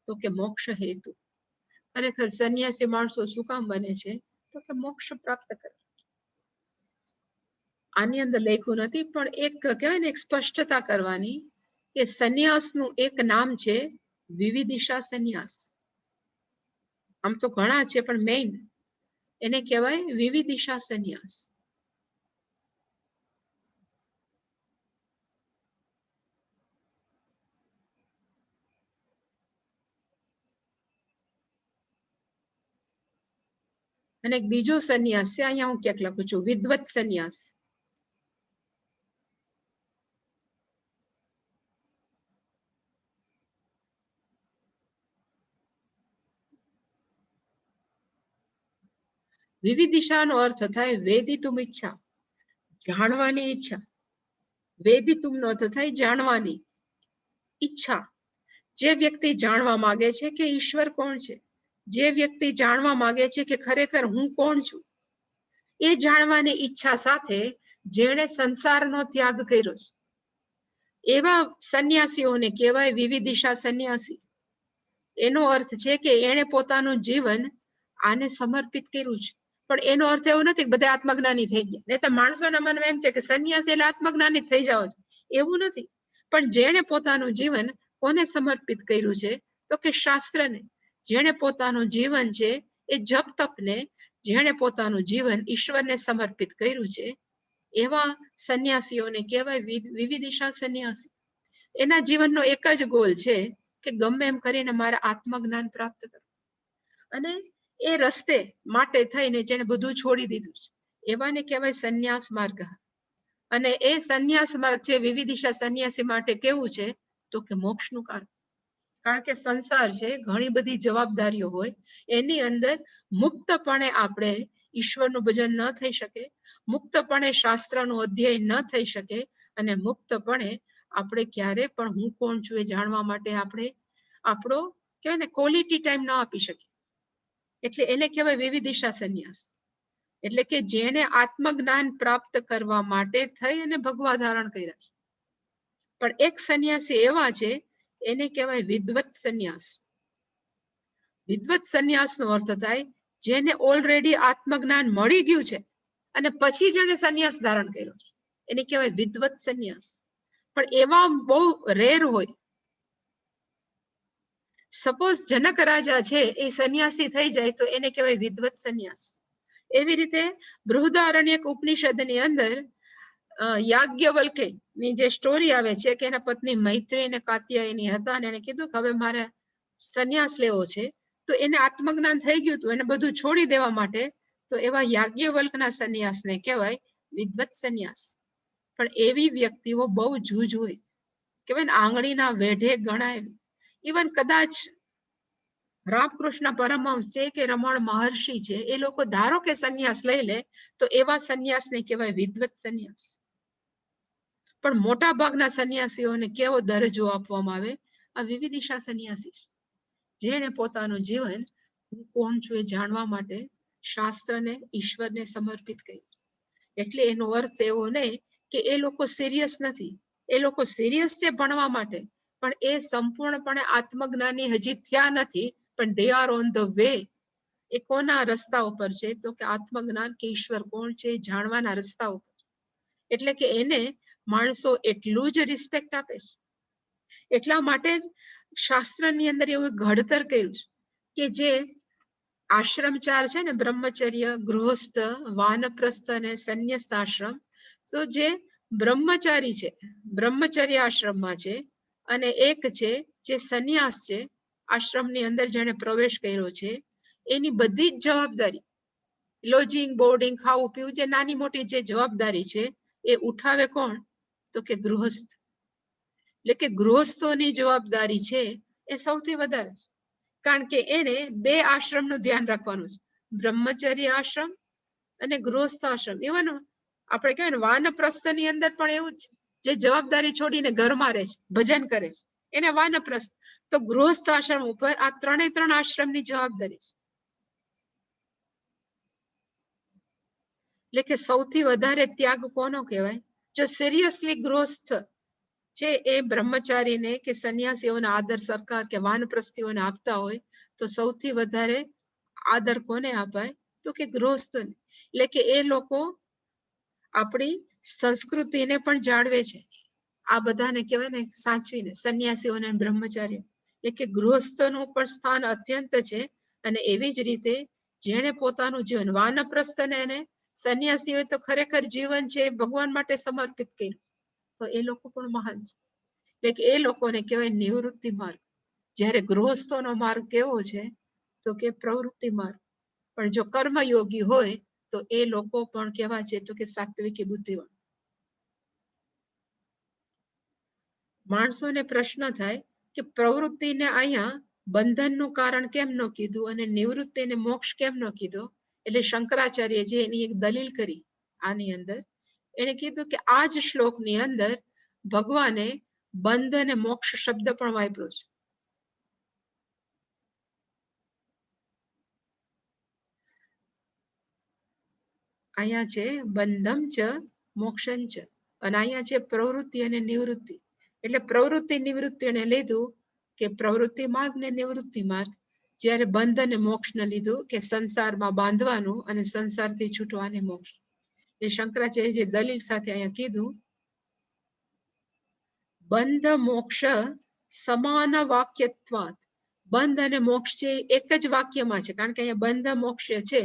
તો કે મોક્ષ હેતુ. ખરેખર સંન્યાસી માણસો શું કામ બને છે તો કે મોક્ષ પ્રાપ્ત કરે. આની અંદર લખ્યું નથી, પણ એક કહેવાય ને એક સ્પષ્ટતા કરવાની કે સંન્યાસનું એક નામ છે વિવિદિશા સંન્યાસ. આમ તો ઘણા છે, પણ મેઇન એને કહેવાય વિવિદિશા સંન્યાસ. અને એક બીજો સંન્યાસ છે, અહીંયા હું ક્યાંક લખું છું વિદ્વત સંન્યાસ. વિવિદિશાનો અર્થ થાય વેદિતુમ ઈચ્છા, જાણવાની ઈચ્છા. વેદિતુમનો અર્થ થાય જાણવાની ઈચ્છા. જે વ્યક્તિ જાણવા માંગે છે કે ઈશ્વર કોણ છે, જે વ્યક્તિ જાણવા માંગે છે કે ખરેખર હું કોણ છું, એ જાણવાની ઈચ્છા સાથે જેણે સંસારનો ત્યાગ કર્યો છે, એવા સંન્યાસીઓને કહેવાય વિવિદિશા સંન્યાસી. એનો અર્થ છે કે એણે પોતાનું જીવન આને સમર્પિત કર્યું છે. પણ એનો અર્થ એવો નથી કે બધા આત્મજ્ઞાની થઈ ગયા, નહીં તો માણસોના મનમાં એમ છે કે સંન્યાસી એટલે આત્મજ્ઞાની થઈ જાવ, એવું નથી. પણ જેણે પોતાનું જીવન કોને સમર્પિત કર્યું છે તો કે શાસ્ત્રને. જેણે પોતાનું જીવન છે એ જપ તપને, જેણે પોતાનું જીવન ઈશ્વરને સમર્પિત કર્યું છે, એવા સંન્યાસીઓને કહેવાય વિવિદિશા સંન્યાસી. એના જીવનનો એક જ ગોલ છે કે ગમે એમ કરીને મારે આત્મજ્ઞાન પ્રાપ્ત કરવું, અને એ રસ્તે માટે થઈને જેને બધું છોડી દીધું છે, એવાને કહેવાય સંન્યાસ માર્ગ. અને એ સંન્યાસ માર્ગ છે વિવિદિશા સંન્યાસી માટે કેવું છે તો કે મોક્ષનું કારણ. કારણ કે સંસાર છે ઘણી બધી જવાબદારીઓ હોય, એની અંદર મુક્તપણે આપણે ઈશ્વરનું ભજન ન થઈ શકે, મુક્તપણે શાસ્ત્રનું અધ્યયન ન થઈ શકે, અને મુક્તપણે આપણે ક્યારે પણ હું કોણ છું એ જાણવા માટે આપણે આપણો કહેવાય ને ક્વોલિટી ટાઈમ ન આપી શકીએ. એટલે એને કહેવાય વિવિદિશા સંન્યાસ. એટલે કે જેણે આત્મજ્ઞાન પ્રાપ્ત કરવા માટે થઈ અને ભગવા ધારણ કર્યા છે. પણ એક સંન્યાસી એવા છે એને કહેવાય વિદ્વત સંન્યાસ. વિદ્વત સંન્યાસનો અર્થ થાય જેને ઓલરેડી આત્મજ્ઞાન મળી ગયું છે અને પછી જેને સંન્યાસ ધારણ કર્યો છે, એને કહેવાય વિદ્વત સંન્યાસ. પણ એવા બહુ રેર હોય. સપોઝ જનક રાજા છે એ સંન્યાસી થઈ જાય તો એને કહેવાય વિદ્વત સંન્યાસ. એવી રીતે બૃહદારણ્યક ઉપનિષદની અંદર યાજ્ઞવલ્કે ની જે સ્ટોરી આવે છે કે એના પત્ની મૈત્રી અને કાત્યાયની હતા, અને એને કીધું કે હવે મારે સંન્યાસ લેવો છે, તો તો એને આત્મજ્ઞાન થઈ ગયું હતું, એને બધું છોડી દેવા માટે, તો એવા યાજ્ઞવલ્કના સંન્યાસને કહેવાય વિદ્વત સંન્યાસ. પણ એવી વ્યક્તિઓ બહુ જૂજ હોય, કહેવાય ને આંગળીના વેઢે ગણાય. ઇવન કદાચ રામકૃષ્ણ પરમહંસ છે કે રમણ મહર્ષિ છે, એ લોકો ધારો કે સંન્યાસ લઈ લે, તો એવા સંન્યાસને કહેવાય વિદ્વત સંન્યાસ. પણ મોટા ભાગના સંન્યાસીઓને કેવો દરજ્જો આપવામાં આવે? આ વિવિધિશા સંન્યાસી છે, જેને પોતાનું જીવન હું કોણ છું એ જાણવા માટે શાસ્ત્રને, ઈશ્વરને સમર્પિત કર્યું. એટલે એનો અર્થ એવો નહીં કે એ લોકો સિરિયસ નથી. એ લોકો સિરિયસ છે ભણવા માટે, પણ એ સંપૂર્ણપણે આત્મજ્ઞાની હજી થયા નથી, પણ they are on the way. એ કોના રસ્તા ઉપર છે? તો કે આત્મજ્ઞાન કે ઈશ્વર કોણ છે જાણવાના રસ્તા ઉપર. એટલે કે એને માણસો એટલું જ રિસ્પેક્ટ આપે છે. એટલા માટે જ શાસ્ત્રની અંદર એવું ઘડતર કર્યું છે કે જે આશ્રમચાર છે ને, બ્રહ્મચર્ય, ગૃહસ્થ, વાનપ્રસ્થ અને સંન્યસ્ત આશ્રમ, તો જે બ્રહ્મચારી છે બ્રહ્મચર્ય આશ્રમમાં છે, અને એક છે જે સંન્યાસ છે આશ્રમની અંદર જેને પ્રવેશ કર્યો છે, એની બધી જ જવાબદારી, લોજિંગ, બોર્ડિંગ, ખાવું પીવું, જે નાની મોટી જે જવાબદારી છે એ ઉઠાવે કોણ? તો કે ગૃહસ્થ. એટલે કે ગૃહસ્થોની જવાબદારી છે એ સૌથી વધારે, કારણ કે એને બે આશ્રમનું ધ્યાન રાખવાનું છે, બ્રહ્મચર્ય આશ્રમ અને ગૃહસ્થ આશ્રમ. ઇવન આપણે કહેવાય ને વાનપ્રસ્થની અંદર પણ એવું જ, જે જવાબદારી છોડીને ઘરમાં રહે છે, ભજન કરે છે, એને વાનપ્રસ્થ. તો ગૃહસ્થ આશ્રમ ઉપર આ ત્રણ આશ્રમની જવાબદારી છે. એટલે કે સૌથી વધારે ત્યાગ કોનો કહેવાય? જો સિરિયસલી ગૃહસ્થ છે એ બ્રહ્મચારીને કે સંન્યાસીઓને આદર સરકાર કે વાનપ્રસ્થીઓને આપતા હોય, તો સૌથી વધારે આદર કોને અપાય? તો કે ગૃહસ્થને. એટલે કે એ લોકો આપણી સંસ્કૃતિને પણ જાળવે છે. આ બધાને કહેવાય ને સાચવીને, સંન્યાસીઓને, બ્રહ્મચારી. એટલે કે ગૃહસ્થનું પણ સ્થાન અત્યંત છે. અને એવી જ રીતે જેણે પોતાનું જીવન, વાનપ્રસ્થ અને એને સંન્યાસી હોય તો ખરેખર જીવન છે ભગવાન માટે સમર્પિત કર્યું, તો એ લોકો પણ મહાન છે. એટલે કે એ લોકોને કહેવાય નિવૃત્તિ માર્ગ. જ્યારે ગૃહસ્થોનો માર્ગ કેવો છે? તો કે પ્રવૃત્તિ માર્ગ. પણ જો કર્મયોગી હોય તો એ લોકો પણ કેવા છે? તો કે સાત્વિકી બુદ્ધિવાન. માણસોને પ્રશ્ન થાય કે પ્રવૃત્તિને અહીંયા બંધનનું કારણ કેમ ન કીધું અને નિવૃત્તિને મોક્ષ કેમ ન કીધો? એટલે શંકરાચાર્ય જે એની એક દલીલ કરી આની અંદર, એને કીધું કે આ જ શ્લોકની અંદર ભગવાને બંધ અને મોક્ષ શબ્દ પણ વાપર્યો છે. અહીંયા છે બંધમ ચ મોક્ષં ચ, અને અહીંયા છે પ્રવૃત્તિ અને નિવૃત્તિ. એટલે પ્રવૃત્તિ નિવૃત્તિને લીધું કે પ્રવૃત્તિ માર્ગ ને નિવૃત્તિ માર્ગ, જ્યારે બંધ અને મોક્ષને લીધું કે સંસારમાં બાંધવાનું અને સંસારથી છૂટવાને મોક્ષ. એ શંકરાચાર્ય જે દલીલ સાથે અહીંયા કીધું, બંધ મોક્ષ સમાન વાક્યત્વાત. બંધ અને મોક્ષ છે એક જ વાક્યમાં છે, કારણ કે અહીંયા બંધ મોક્ષ છે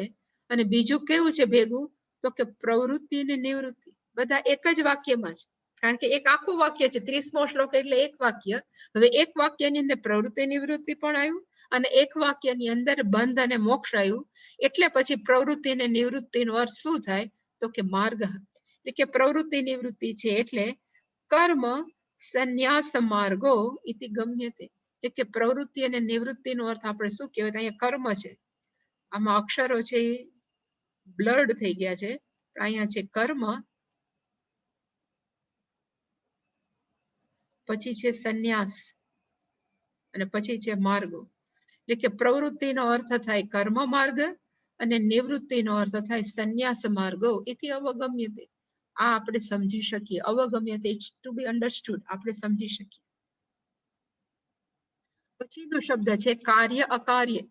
અને બીજું કેવું છે ભેગું? તો કે પ્રવૃત્તિ અને નિવૃત્તિ બધા એક જ વાક્યમાં છે. કારણ કે એક આખું વાક્ય છે, 30મો શ્લોક એટલે એક વાક્ય. હવે એક વાક્યની અંદર પ્રવૃત્તિ નિવૃત્તિ પણ આવ્યું અને એક વાક્યની અંદર બંધ અને મોક્ષ આવ્યું. એટલે પછી પ્રવૃત્તિ અને નિવૃત્તિનો અર્થ શું થાય? તો કે માર્ગ. એટલે કે પ્રવૃત્તિ નિવૃત્તિ છે એટલે કર્મ સંન્યાસ માર્ગો ઇતિ ગમ્યતે. એટલે કે પ્રવૃત્તિ અને નિવૃત્તિનો અર્થ આપણે શું કહેવાય? અહીંયા કર્મ છે, આમાં અક્ષરો છે બ્લર્ડ થઈ ગયા છે, અહીંયા છે કર્મ, પછી છે સંન્યાસ અને પછી છે માર્ગો. એટલે કે પ્રવૃત્તિનો અર્થ થાય કર્મ માર્ગ અને નિવૃત્તિનો અર્થ થાય સંન્યાસ માર્ગો ઇતિ અવગમ્યતે. આ આપણે સમજી શકીએ. અવગમ્યતે ઇટ્સ ટુ બી અન્ડરસ્ટુડ, આપણે સમજી શકીએ. પછીનો શબ્દ છે કાર્ય અકાર્ય.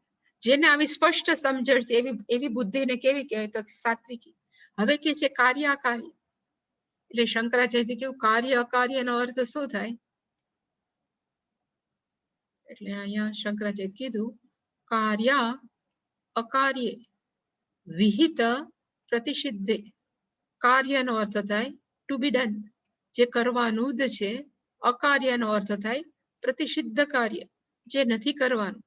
જેને આવી સ્પષ્ટ સમજણ છે એવી બુદ્ધિને કેવી કહેવાય? તો સાત્વિકી. હવે કે છે કાર્ય અકાર્ય. એટલે શંકરાચાર્ય કેવું કાર્ય અકાર્યનો અર્થ શું થાય? એટલે અહીંયા શંકરાચાર્ય કીધું કાર્ય અકાર્ય વિહિત પ્રતિષિદ્ધે. કાર્યનો અર્થ થાય ટુ બી ડન, જે કરવાનું જ છે. અકાર્યનો અર્થ થાય પ્રતિષિદ્ધ કાર્ય, જે નથી કરવાનું.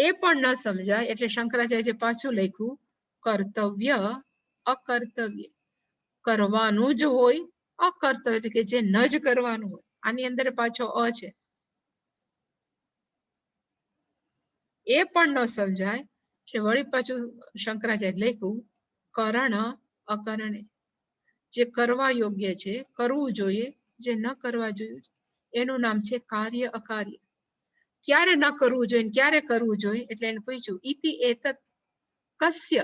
એ પણ ન સમજાય એટલે શંકરાચાર્ય પાછું લખ્યું કર્તવ્ય અકર્તવ્ય. કરવાનું જ હોય, અકર્તવ્ય એટલે કે જે ન જ કરવાનું હોય. આની અંદર પાછો અ છે. એ પણ ન સમજાય એટલે વળી પાછું શંકરાચાર્ય લખ્યું કરણ અકરણે. જે કરવા યોગ્ય છે, કરવું જોઈએ, જે ન કરવા જોઈએ એનું નામ છે કાર્ય અકાર્ય. ક્યારે ન કરવું જોઈએ ક્યારે કરવું જોઈએ એટલે એને પૂછ્યું ઇતિ એતત કસ્ય.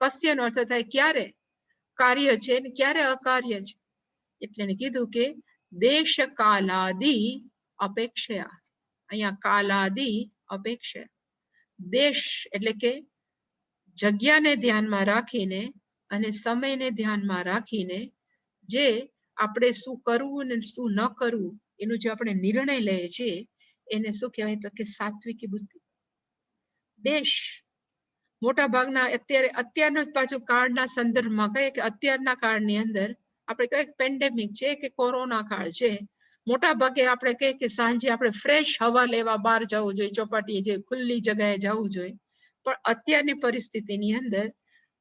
કસ્ય નો અર્થ થાય ક્યારે કાર્ય છે ને ક્યારે અકાર્ય છે. એટલે એને કીધું કે દેશ કાલાદિ અપેક્ષયા. અહીંયા કાલાદિ અપેક્ષા. દેશ એટલે કે જગ્યાને ધ્યાનમાં રાખીને અને સમયને ધ્યાનમાં રાખીને જે આપણે શું કરવું ને શું ન કરવું એનો જે આપણે નિર્ણય લઈએ છીએ એને શું કહેવાય તો કે સાત્વિકી બુદ્ધિ. દેશ મોટા ભાગના અત્યારના પાછું કાળના સંદર્ભમાં કહીએ કે અત્યારના કાળની અંદર આપણે કહીએ પેન્ડેમિક છે કે કોરોના કાળ છે. મોટા ભાગે આપણે કહીએ કે સાંજે આપણે ફ્રેશ હવા લેવા બહાર જવું જોઈએ, ચોપાટીએ જે ખુલ્લી જગ્યાએ જવું જોઈએ. પણ અત્યારની પરિસ્થિતિની અંદર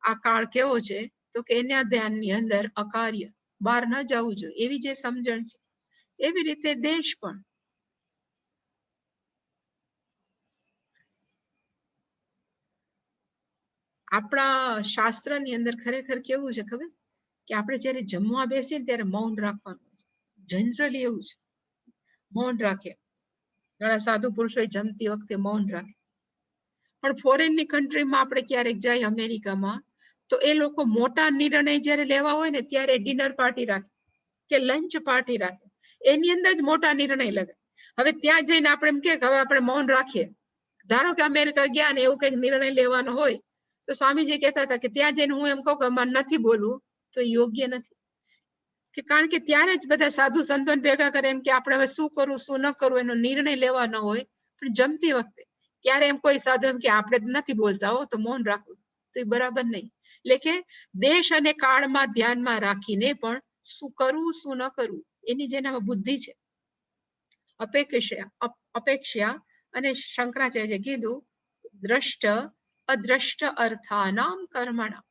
આ કાળ કેવો છે તો કે એના ધ્યાનની અંદર અકાર્ય બહાર ન જવું જોઈએ એવી જે સમજણ છે. એવી રીતે દેશ પણ આપણા શાસ્ત્રની અંદર ખરેખર કેવું છે ખબર કે આપણે જયારે જમવા બેસીએ ને ત્યારે મૌન રાખવાનું. જનરલી એવું છે મૌન રાખે. ઘણા સાધુ પુરુષો જમતી વખતે મૌન રાખે. પણ ફોરેનની કન્ટ્રીમાં આપણે ક્યારેક જાય અમેરિકામાં તો એ લોકો મોટા નિર્ણય જયારે લેવા હોય ને ત્યારે ડિનર પાર્ટી રાખે કે લંચ પાર્ટી રાખે. એની અંદર જ મોટા નિર્ણય લગે. હવે ત્યાં જઈને આપણે એમ કે હવે આપણે મૌન રાખીએ. ધારો કે અમેરિકા ગયા ને એવું કઈક નિર્ણય લેવાનો હોય તો સ્વામીજી કહેતા હતા કે ત્યાં જઈને હું એમ કહું કે અમારે નથી બોલવું તો યોગ્ય નથી. કે કારણ કે ત્યારે જ બધા સાધુ સંતોન ભેગા કરે એમ કે આપણે હવે શું કરવું શું ન કરવું એનો નિર્ણય લેવાનો હોય. પણ જમતી વખતે ત્યારે એમ કોઈ સાધુ એમ કે આપણે નથી બોલતા હો તો મૌન રાખવું તો એ બરાબર નહીં. એટલે કે દેશ અને કાળમાં ધ્યાનમાં રાખીને પણ શું કરવું શું ન કરવું એની જેનામાં બુદ્ધિ છે. અપેક્ષા અને શંકરાચાર્ય કીધું દ્રષ્ટ અદ્રષ્ટ અર્થાનામ કર્મણા.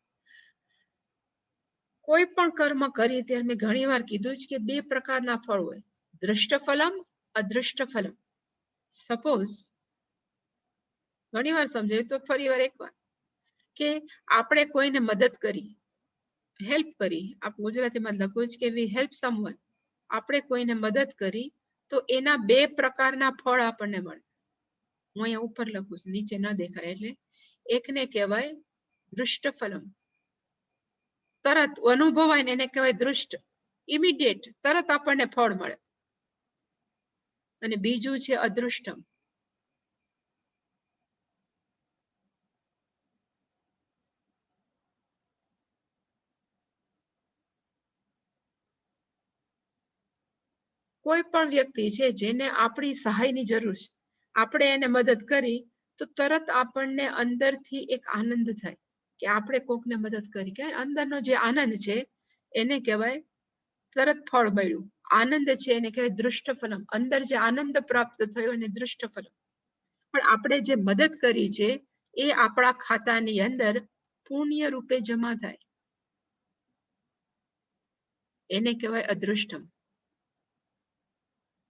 કોઈ પણ કર્મ કરીએ ત્યારે મેં ઘણી વાર કીધું છે કે બે પ્રકારના ફળ હોય, દૃષ્ટ ફલમ અદૃષ્ટ ફલમ. સપોઝ ઘણી વાર સમજાયું તો ફરી વાર એક વાર કે આપણે કોઈને મદદ કરી, હેલ્પ કરી, આપણે ગુજરાતીમાં લખવું છે કે વી હેલ્પ સમવન. આપણે કોઈને મદદ કરી તો એના બે પ્રકારના ફળ આપણને મળે. હું અહીંયા ઉપર લખું છું, નીચે ન દેખાય એટલે. એકને કહેવાય દૃષ્ટ ફલમ, તરત અનુભવાય ને એને કહેવાય દૃષ્ટ, ઇમિડિયેટ, તરત આપણને ફળ મળે. અને બીજું છે અદૃષ્ટમ. કોઈ પણ વ્યક્તિ છે જેને આપણી સહાયની જરૂર છે, આપણે એને મદદ કરી તો તરત આપણને અંદરથી એક આનંદ થાય કે આપણે કોકને મદદ કરી. કે અંદરનો જે આનંદ છે એને કહેવાય તરત ફળ મળ્યું. આનંદ છે એને કહેવાય દૃષ્ટ ફલમ. અંદર જે આનંદ પ્રાપ્ત થયો એને દૃષ્ટ ફલમ. પણ આપણે જે મદદ કરી છે એ આપણા ખાતાની અંદર પુણ્ય રૂપે જમા થાય એને કહેવાય અદૃષ્ટમ.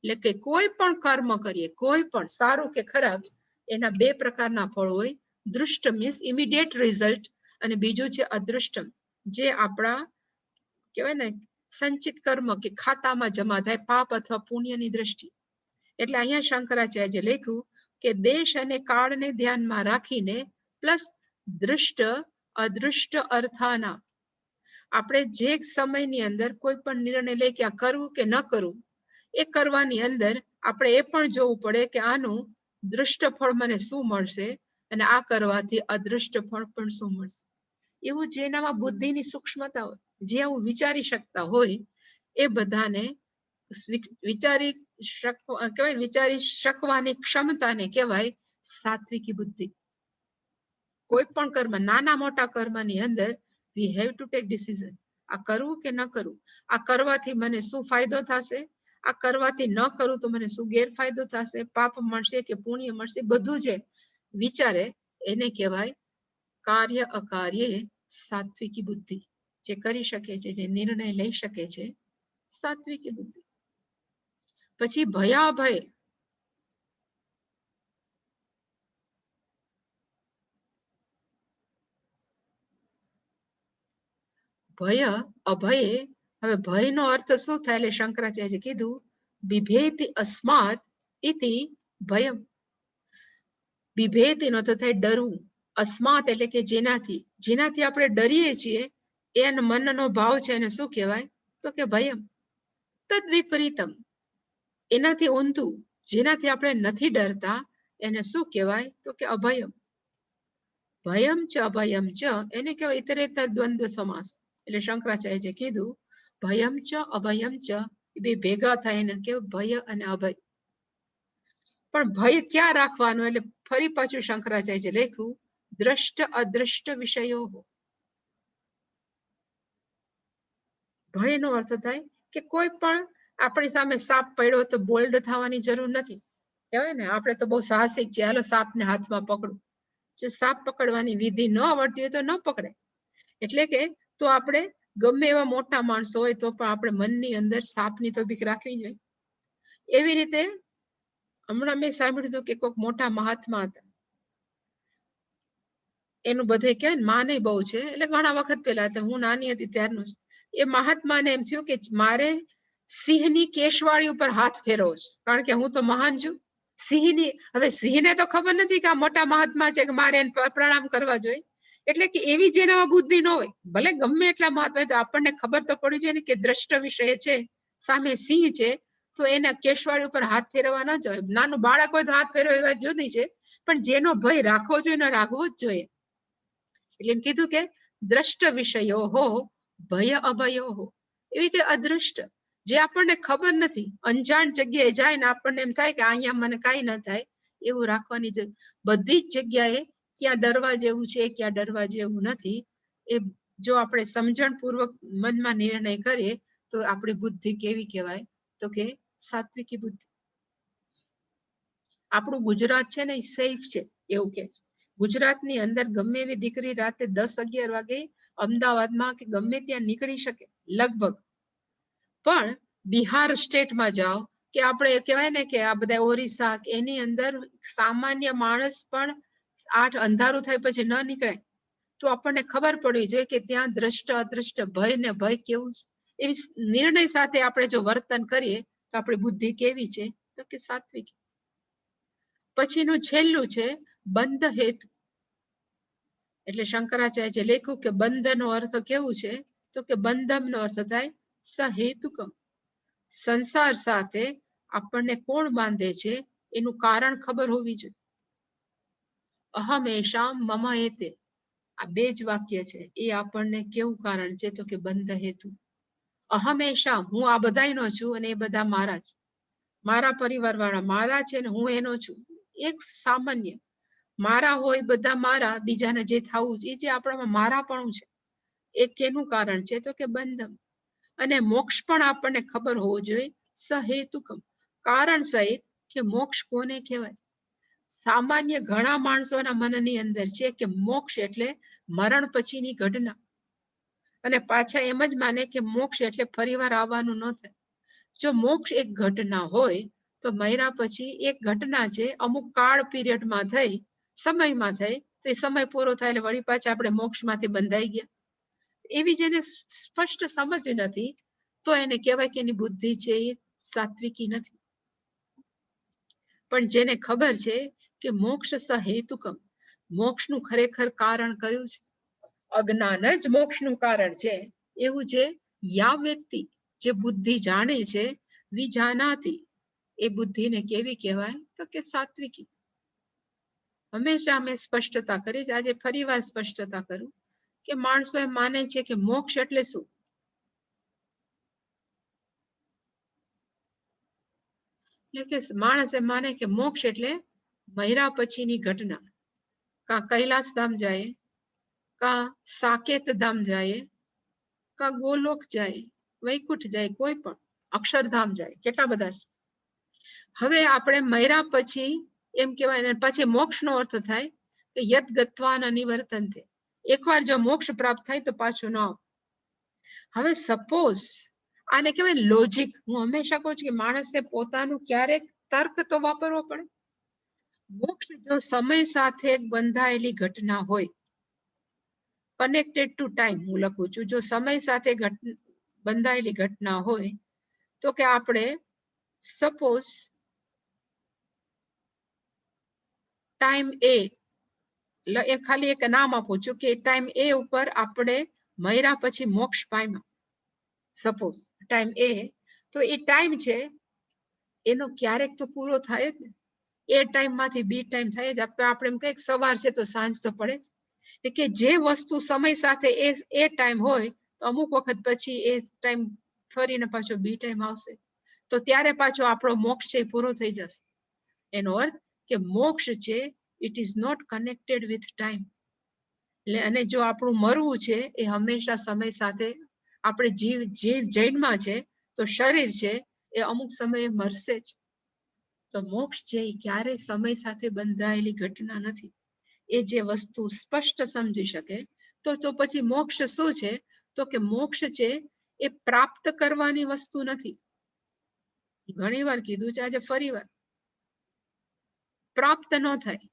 એટલે કે કોઈ પણ કર્મ કરીએ, કોઈ પણ સારું કે ખરાબ, એના બે પ્રકારના ફળ હોય. દૃષ્ટ મીન્સ ઇમિડિયેટ રિઝલ્ટ અને બીજું છે અદૃષ્ટમ જે આપણા કહેવાય ને સંચિત કર્મ કે ખાતામાં જમા થાય પાપ અથવા પુણ્યની દ્રષ્ટિ. એટલે અહીંયા શંકરાચાર્ય લખ્યું કે દેશ અને કાળને ધ્યાનમાં રાખીને પ્લસ દૃષ્ટ અદૃષ્ટ અર્થાના આપણે જે સમયની અંદર કોઈ પણ નિર્ણય લે કે આ કરવું કે ન કરવું એ કરવાની અંદર આપણે એ પણ જોવું પડે કે આનું દૃષ્ટ ફળ મને શું મળશે અને આ કરવાથી અદૃષ્ટ ફળ પણ શું મળશે. એવું જેનામાં બુદ્ધિની સૂક્ષ્મતા હોય, જે આવું વિચારી શકતા હોય એ બધાને વિચારી શકવાની ક્ષમતાને કહેવાય સાત્વિકી બુદ્ધિ. કોઈ પણ કર્મ, નાના મોટા કર્મની અંદર we have to take decision. આ કરવું કે ન કરવું, આ કરવાથી મને શું ફાયદો થશે, આ કરવાથી ન કરું તો મને શું ગેરફાયદો થશે, પાપ મળશે કે પુણ્ય મળશે, બધું છે વિચારે એને કહેવાય કાર્ય અકાર્યે સાત્વિકી બુદ્ધિ. જે કરી શકે છે, જે નિર્ણય લઈ શકે છે, સાત્વિકી બુદ્ધિ. પછી ભયાભય. ભય અભયે. હવે ભયનો અર્થ શું થાય? એટલે શંકરાચાર્ય કીધું બિભેતિ અસ્માત ઇતિ ભયમ. બિભેતિ નો તો થાય ડરવું. અસ્માત એટલે કે જેનાથી આપણે ડરીએ છીએ એનો મનનો ભાવ છે એને શું કહેવાય? તો કે ભયમ. તદ વિપરીતમ, એનાથી ઊંધું જેનાથી આપણે નથી ડરતા એને શું કહેવાય? તો કે અભયમ. ભયમ ચ અભયમ ચ એને કહેવાય ઇતરેતર દ્વંદ્વ સમાસ. એટલે શંકરાચાર્ય કીધું ભયમ ચ અભયમ ચ એ બે ભેગા થાય એને કેવું? ભય અને અભય. પણ ભય ક્યાં રાખવાનો? એટલે ફરી પાછું શંકરાચાર્ય લખ્યું દ્રષ્ટ અદ્રષ્ટ વિષયો. ભયનો અર્થ થાય કે કોઈ પણ આપણી સામે સાપ પડ્યો તો બોલ્ડ થવાની જરૂર નથી. કહેવાય ને આપણે તો બહુ સાહસિક છે, હાલો સાપને હાથમાં પકડું. જો સાપ પકડવાની વિધિ ન આવડતી હોય તો ન પકડે. એટલે કે તો આપણે ગમે એવા મોટા માણસો હોય તો પણ આપણે મનની અંદર સાપની તો બીક રાખવી જોઈએ. એવી રીતે હમણાં મેં સાંભળ્યું હતું કે કોઈક મોટા મહાત્મા હતા. એનું બધે કે માને બહુ છે, એટલે ઘણા વખત પહેલા, એટલે હું નાની હતી ત્યારનું જ. એ મહાત્માને એમ થયું કે મારે સિંહની કેશવાળી ઉપર હાથ ફેરવો છે, કારણ કે હું તો મહાન છું. સિંહની, હવે સિંહને તો ખબર નથી કે આ મોટા મહાત્મા છે કે મારે એને પ્રણામ કરવા જોઈએ. એટલે કે એવી જેનામાં બુદ્ધિ ન હોય, ભલે ગમે એટલા મહાત્મા, તો આપણને ખબર તો પડવી જોઈએ ને કે દ્રષ્ટ વિષય છે, સામે સિંહ છે, તો એના કેશવાળી ઉપર હાથ ફેરવવા ન જોઈએ. નાનું બાળક હોય તો હાથ ફેરવે એ વાત જુદી છે, પણ જેનો ભય રાખવો જોઈએ ને રાખવો જ જોઈએ. એટલે એમ કીધું કે દ્રષ્ટ વિષયો હો ભય અભયો હો. એવી કે અદૃષ્ટ, જે આપણને ખબર નથી, અંજાણ જગ્યાએ જાય ને આપણને એમ થાય કે અહીંયા મને કાંઈ ન થાય, એવું રાખવાની જરૂર. બધી જ જગ્યાએ ક્યાં ડરવા જેવું છે, ક્યાં ડરવા જેવું નથી, એ જો આપણે સમજણપૂર્વક મનમાં નિર્ણય કરીએ તો આપણી બુદ્ધિ કેવી કહેવાય? તો કે સાત્વિકી બુદ્ધિ. આપણું ગુજરાત છે ને એ સેફ છે એવું કે છે. ગુજરાતની અંદર ગમે એવી દીકરી રાતે 10-11 વાગે અમદાવાદમાં કે ગમે ત્યાં નીકળી શકે લગભગ. પણ બિહાર સ્ટેટમાં જાઓ કે આપણે કહેવાય ને કે આ બધા ઓરિસ્સા, એની અંદર સામાન્ય માણસ પણ 8 અંધારું થાય પછી ન નીકળે. તો આપણને ખબર પડવી જોઈએ કે ત્યાં દ્રષ્ટ અદ્રષ્ટ ભય ને ભય કેવું છે. એવી નિર્ણય સાથે આપણે જો વર્તન કરીએ તો આપણી બુદ્ધિ કેવી છે? તો કે સાત્વિક. પછીનું છેલ્લું છે બંધ હેતુ. એટલે શંકરાચાર્ય લખ્યું કે બંધનો અર્થ કેવું છે? તો કે બંધમનો અર્થ થાય સહેતુકમ. સંસાર સાથે આપણને કોણ બાંધે છે એનું કારણ ખબર હોવી જોઈએ. અહમેશામ મમ એતે, આ બે જ વાક્ય છે, એ આપણને કેવું કારણ છે? તો કે બંધ હેતુ. અહમેશામ, હું આ બધાયનો છું અને એ બધા મારા છે. મારા પરિવાર વાળા મારા છે ને હું એનો છું. એક સામાન્ય મારા હોય, બધા મારા, બીજાને જે થવું છે એ જે આપણામાં મારાપણું છે, એ કેનું કારણ છે? તો કે બંધમ. અને મોક્ષ પણ આપણને ખબર હોવો જોઈએ સહેતુકમ, કારણ સહિત, કે મોક્ષ કોને કહેવાય. સામાન્ય ઘણા માણસોના મનની અંદર છે કે મોક્ષ એટલે મરણ પછીની ઘટના, અને પાછા એમ જ માને કે મોક્ષ એટલે ફરીવાર આવવાનું ન થાય. જો મોક્ષ એક ઘટના હોય તો મર્યા પછી એક ઘટના છે, અમુક કાળ પીરિયડમાં થઈ, સમયમાં થઈ, તો એ સમય પૂરો થાય એટલે વળી પાછા આપણે મોક્ષમાંથી બંધાઈ ગયા. એવી જેને સ્પષ્ટ સમજ નથી તો એને કહેવાય કે એની બુદ્ધિ છે એ સાત્વિકી નથી. પણ જેને ખબર છે કે મોક્ષ સહેતુકમ, મોક્ષનું ખરેખર કારણ કયું છે, અજ્ઞાન જ મોક્ષનું કારણ છે, એવું જે યા વ્યક્તિ જે બુદ્ધિ જાણે છે, વિજાનાતી, એ બુદ્ધિને કેવી કહેવાય? તો કે સાત્વિકી. હંમેશા અમે સ્પષ્ટતા કરી, આજે ફરી વાર સ્પષ્ટતા કરું કે માણસો એમ માને છે કે મોક્ષ એટલે શું? એટલે કે માણસ એમ માને કે મોક્ષ એટલે મર્યા પછીની ઘટના. કા કૈલાસ ધામ જાય, કા સાકેત ધામ જાય, કા ગોલોક જાય, વૈકુંઠ જાય, કોઈ પણ અક્ષરધામ જાય, કેટલા બધા છે. હવે આપણે મર્યા પછી એમ કહેવાય. અને પછી મોક્ષનો અર્થ થાય કે યત ગત્વાન અનિવર્તન્તે, એકવાર જો મોક્ષ પ્રાપ્ત થાય તો પાછું ન આવે. હવે સપોઝ આને કહેવાય લોજિક. હું હંમેશા કહું છું કે માણસે પોતાનું ક્યારેક તર્ક તો વાપરવો પડે. મોક્ષ જો સમય સાથે બંધાયેલી ઘટના હોય, કનેક્ટેડ ટુ ટાઈમ હું લખું છું, જો સમય સાથે બંધાયેલી ઘટના હોય તો કે આપણે સપોઝ ટાઈમ એ ખાલી એક નામ આપું છું કે ટાઈમ એ ઉપર આપણે મર્યા પછી મોક્ષ પામ્યા, સપોઝ ટાઈમ એ, તો એ ટાઈમ છે એનો ક્યારેક તો પૂરો થાય જ ને. એ ટાઈમ માંથી બી ટાઈમ થાય જ. આપણે એમ કહીએ સવાર છે તો સાંજ તો પડે જ. કે જે વસ્તુ સમય સાથે એ ટાઈમ હોય તો અમુક વખત પછી એ ટાઈમ ફરીને પાછો બી ટાઈમ આવશે, તો ત્યારે પાછો આપણો મોક્ષ છે પૂરો થઈ જશે. એનો અર્થ કે મોક્ષ છે it is not connected with time. અને જો આપણું મરવું છે એ હંમેશા સમય સાથે, આપણે જીવ જૈનમાં છે તો શરીર છે એ અમુક સમયે મરશે જ. તો મોક્ષ છે એ ક્યારેય સમય સાથે બંધાયેલી ઘટના નથી. એ જે વસ્તુ સ્પષ્ટ સમજી શકે તો પછી મોક્ષ શું છે? તો કે મોક્ષ છે એ પ્રાપ્ત કરવાની વસ્તુ નથી. ઘણી વાર કીધું છે, આજે ફરી વાર, પ્રાપ્ત ન થાય.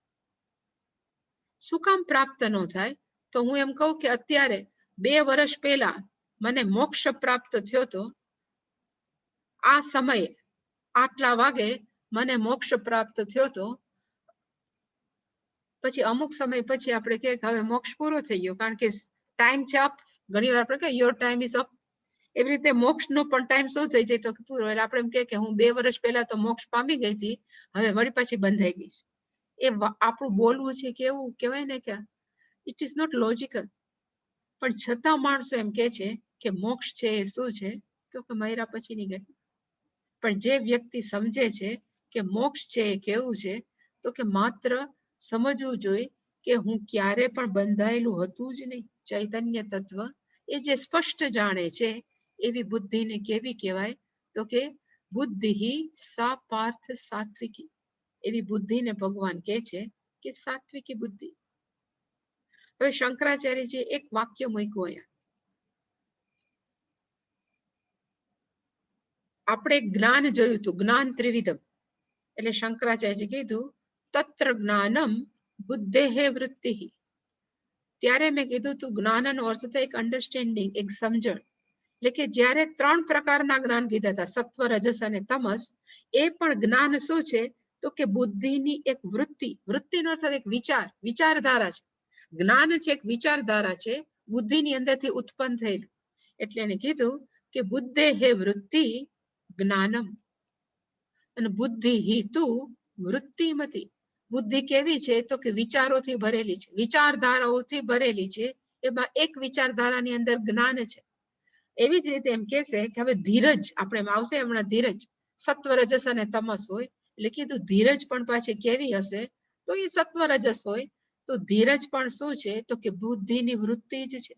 શું કામ પ્રાપ્ત ન થાય? તો હું એમ કહું કે અત્યારે 2 વર્ષ પહેલા મને મોક્ષ પ્રાપ્ત થયો તો, આ સમયે આટલા વાગે મને મોક્ષ પ્રાપ્ત થયો તો, પછી અમુક સમય પછી આપણે કહે કે હવે મોક્ષ પૂરો થઈ ગયો, કારણ કે ટાઈમ છે અપ. ઘણી વાર આપણે કહે યોર ટાઈમ ઇઝ અપ. એવી રીતે મોક્ષનો પણ ટાઈમ શું થઈ જાય તો પૂરો. એટલે આપણે એમ કે હું 2 વર્ષ પહેલા તો મોક્ષ પામી ગઈ હતી, હવે વળી પાછી બંધાઈ ગઈ. એ આપણું બોલવું છે કે એવું કહેવાય ને કે ઇટ ઇઝ નોટ લોજિકલ. પણ છતાં માણસો એમ કે છે કે મોક્ષ છે એ શું છે? તો કે મર્યા પછીની ઘટના. પણ જે વ્યક્તિ સમજે છે કે મોક્ષ છે એ કેવું છે, તો કે માત્ર સમજવું જોઈએ કે હું ક્યારે પણ બંધાયેલું હતું જ નહીં. ચૈતન્ય તત્વ એ જે સ્પષ્ટ જાણે છે એવી બુદ્ધિને કેવી કહેવાય? તો કે બુદ્ધિ સા પાર્થ સાત્વિકી. એવી બુદ્ધિને ભગવાન કહે છે કે સાત્વિકી બુદ્ધિ. હવે શંકરાચાર્યજી એક વાક્ય મૂક્યું અહીંયા. આપણે જ્ઞાન જોયું હતું, જ્ઞાન ત્રિવિધમ. એટલે શંકરાચાર્યજી કીધું તત્ર જ્ઞાનમ બુદ્ધેહે વૃત્તિ. ત્યારે મેં કીધું તું જ્ઞાનનો અર્થ થાય એક અન્ડરસ્ટેન્ડિંગ, એક સમજણ. એટલે કે જ્યારે 3 પ્રકારના જ્ઞાન કીધા હતા, સત્વ, રજસ અને તમસ, એ પણ જ્ઞાન શું છે? તો કે બુદ્ધિની એક વૃત્તિ. વૃત્તિનો અર્થ એક વિચાર, વિચારધારા છે. જ્ઞાન છે એક વિચારધારા છે, બુદ્ધિની અંદરથી ઉત્પન્ન થયેલું. એટલે એને કીધું કે બુદ્ધેહે વૃત્તિ જ્ઞાનમ. અને બુદ્ધિ હિતુ વૃત્તિમતી. બુદ્ધિ કેવી છે? તો કે વિચારોથી ભરેલી છે, વિચારધારાઓથી ભરેલી છે. એમાં એક વિચારધારાની અંદર જ્ઞાન છે. એવી જ રીતે એમ કે છે કે હવે ધીરજ, આપણે એમ આવશે હમણાં ધીરજ, સત્વ, રજસ અને તમસ હોય. એટલે કીધું ધીરજ પણ પાછી કેવી હશે? તો એ સત્વ, રજસ હોય. તો ધીરજ પણ શું છે? તો કે બુદ્ધિની વૃત્તિ જ છે.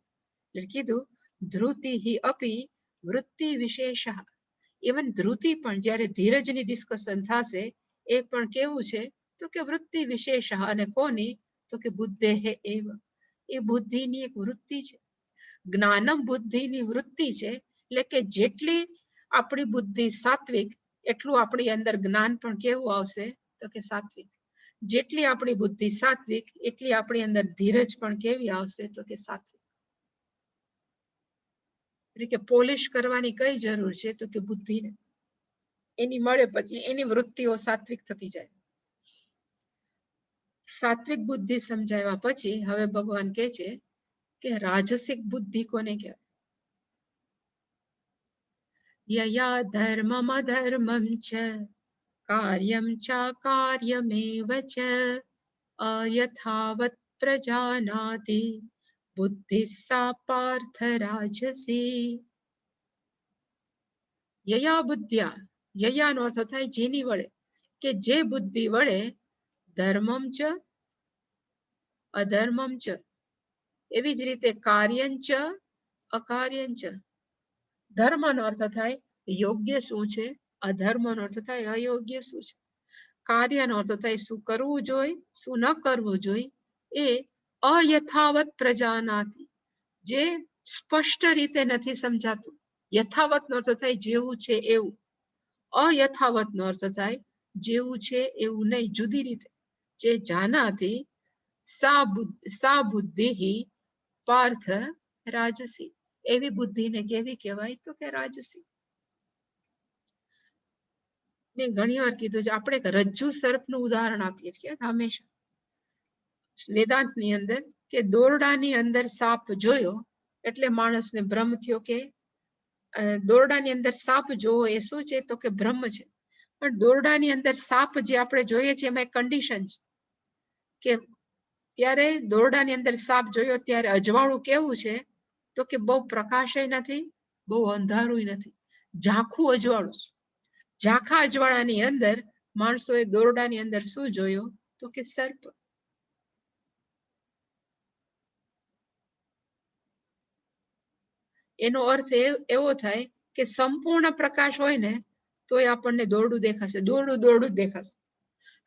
એટલે કીધું ધ્રુતિ હિ અપી વૃત્તિ વિશેષ. ઇવન ધ્રુતિ પણ જ્યારે ધીરજની ડિસ્કશન થશે એ પણ કેવું છે? તો કે વૃત્તિ વિશેષ. અને કોની? તો કે બુદ્ધેહે એવ. એ બુદ્ધિની એક વૃત્તિ છે. જ્ઞાનમ બુદ્ધિની વૃત્તિ છે. એટલે કે જેટલી આપણી બુદ્ધિ સાત્વિક એટલું આપણી અંદર જ્ઞાન પણ કેવું આવશે? તો કે સાત્વિક. જેટલી આપણી બુદ્ધિ સાત્વિક એટલી આપણી અંદર ધીરજ પણ કેવી આવશે? તો કે સાત્વિક. એટલે કે પોલિશ કરવાની કઈ જરૂર છે? તો કે બુદ્ધિને. એની મળે પછી એની વૃત્તિઓ સાત્વિક થતી જાય. સાત્વિક બુદ્ધિ સમજાવ્યા પછી હવે ભગવાન કહે છે કે રાજસિક બુદ્ધિ કોને કહેવાય? યયા ધર્મમ અધર્મમ ચ કાર્યમ ચાકાર્યમેવ ચ અયથાવત પ્રજાનાતિ બુદ્ધિ સા પાર્થ રાજસી. યયા બુદ્ધ્યા, યયાનો અર્થ થાય જેની વડે, કે જે બુદ્ધિ વડે ધર્મમ ચ અધર્મમ ચ, એવી જ રીતે કાર્યંચ અકાર્યંચ. ધર્મનો અર્થ થાય યોગ્ય શું છે, અધર્મનો અર્થ થાય અયોગ્ય શું છે. કાર્યનો અર્થ થાય શું કરવું જોઈએ, શું ન કરવું જોઈએ. એ અયથાવત પ્રજાનાતિ, જે સ્પષ્ટ રીતે નથી સમજાતું. યથાવતનો અર્થ થાય જેવું છે એવું. અયથાવતનો અર્થ થાય જેવું છે એવું નહીં, જુદી રીતે. જે જાનાતિ સા બુદ્ધિ પાર્થ રાજસી. એવી બુદ્ધિને કેવી કહેવાય? તો કે રાજસી. મેં ઘણી વાર કીધું છે, આપણે રજ્જુ સર્પનું ઉદાહરણ આપીએ છીએ હંમેશા વેદાંતની અંદર, કે દોરડાની અંદર સાપ જોયો એટલે માણસને ભ્રમ થયો કે દોરડાની અંદર સાપ જોવો એ શું છે? તો કે ભ્રમ છે. પણ દોરડાની અંદર સાપ જે આપણે જોઈએ છીએ એમાં એક કન્ડિશન છે કે ત્યારે દોરડાની અંદર સાપ જોયો ત્યારે અજવાળું કેવું છે? તો કે બહુ પ્રકાશય નથી, બહુ અંધારું નથી, ઝાંખું અજવાળું. ઝાંખા અજવાળાની અંદર માણસોએ દોરડાની અંદર શું જોયો? તો કે સર્પ. એનો અર્થ એવો થાય કે સંપૂર્ણ પ્રકાશ હોય ને તો એ આપણને દોરડું દેખાશે, દોરડું દોરડું જ દેખાશે.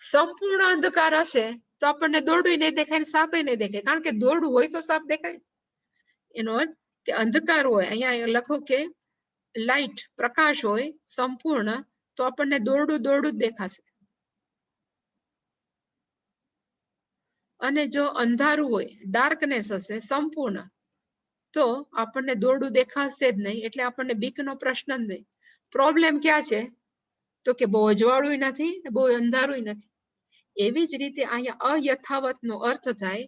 સંપૂર્ણ અંધકાર હશે તો આપણને દોરડું નહીં દેખાય, સાપે નહીં દેખાય, કારણ કે દોરડું હોય તો સાપ દેખાય. એનો અર્થ કે અંધકાર હોય, અહીંયા લખો કે લાઈટ, પ્રકાશ હોય સંપૂર્ણ, તો આપણને દોરડું દોરડું જ દેખાશે. અને જો અંધારું હોય, ડાર્કનેસ હશે સંપૂર્ણ, તો આપણને દોરડું દેખાશે જ નહીં, એટલે આપણને બીકનો પ્રશ્ન જ નહીં. પ્રોબ્લેમ ક્યાં છે? તો કે બહુ અજવાળું નથી, બહુ અંધારું નથી. એવી જ રીતે અહીંયા અયથાવતનો અર્થ થાય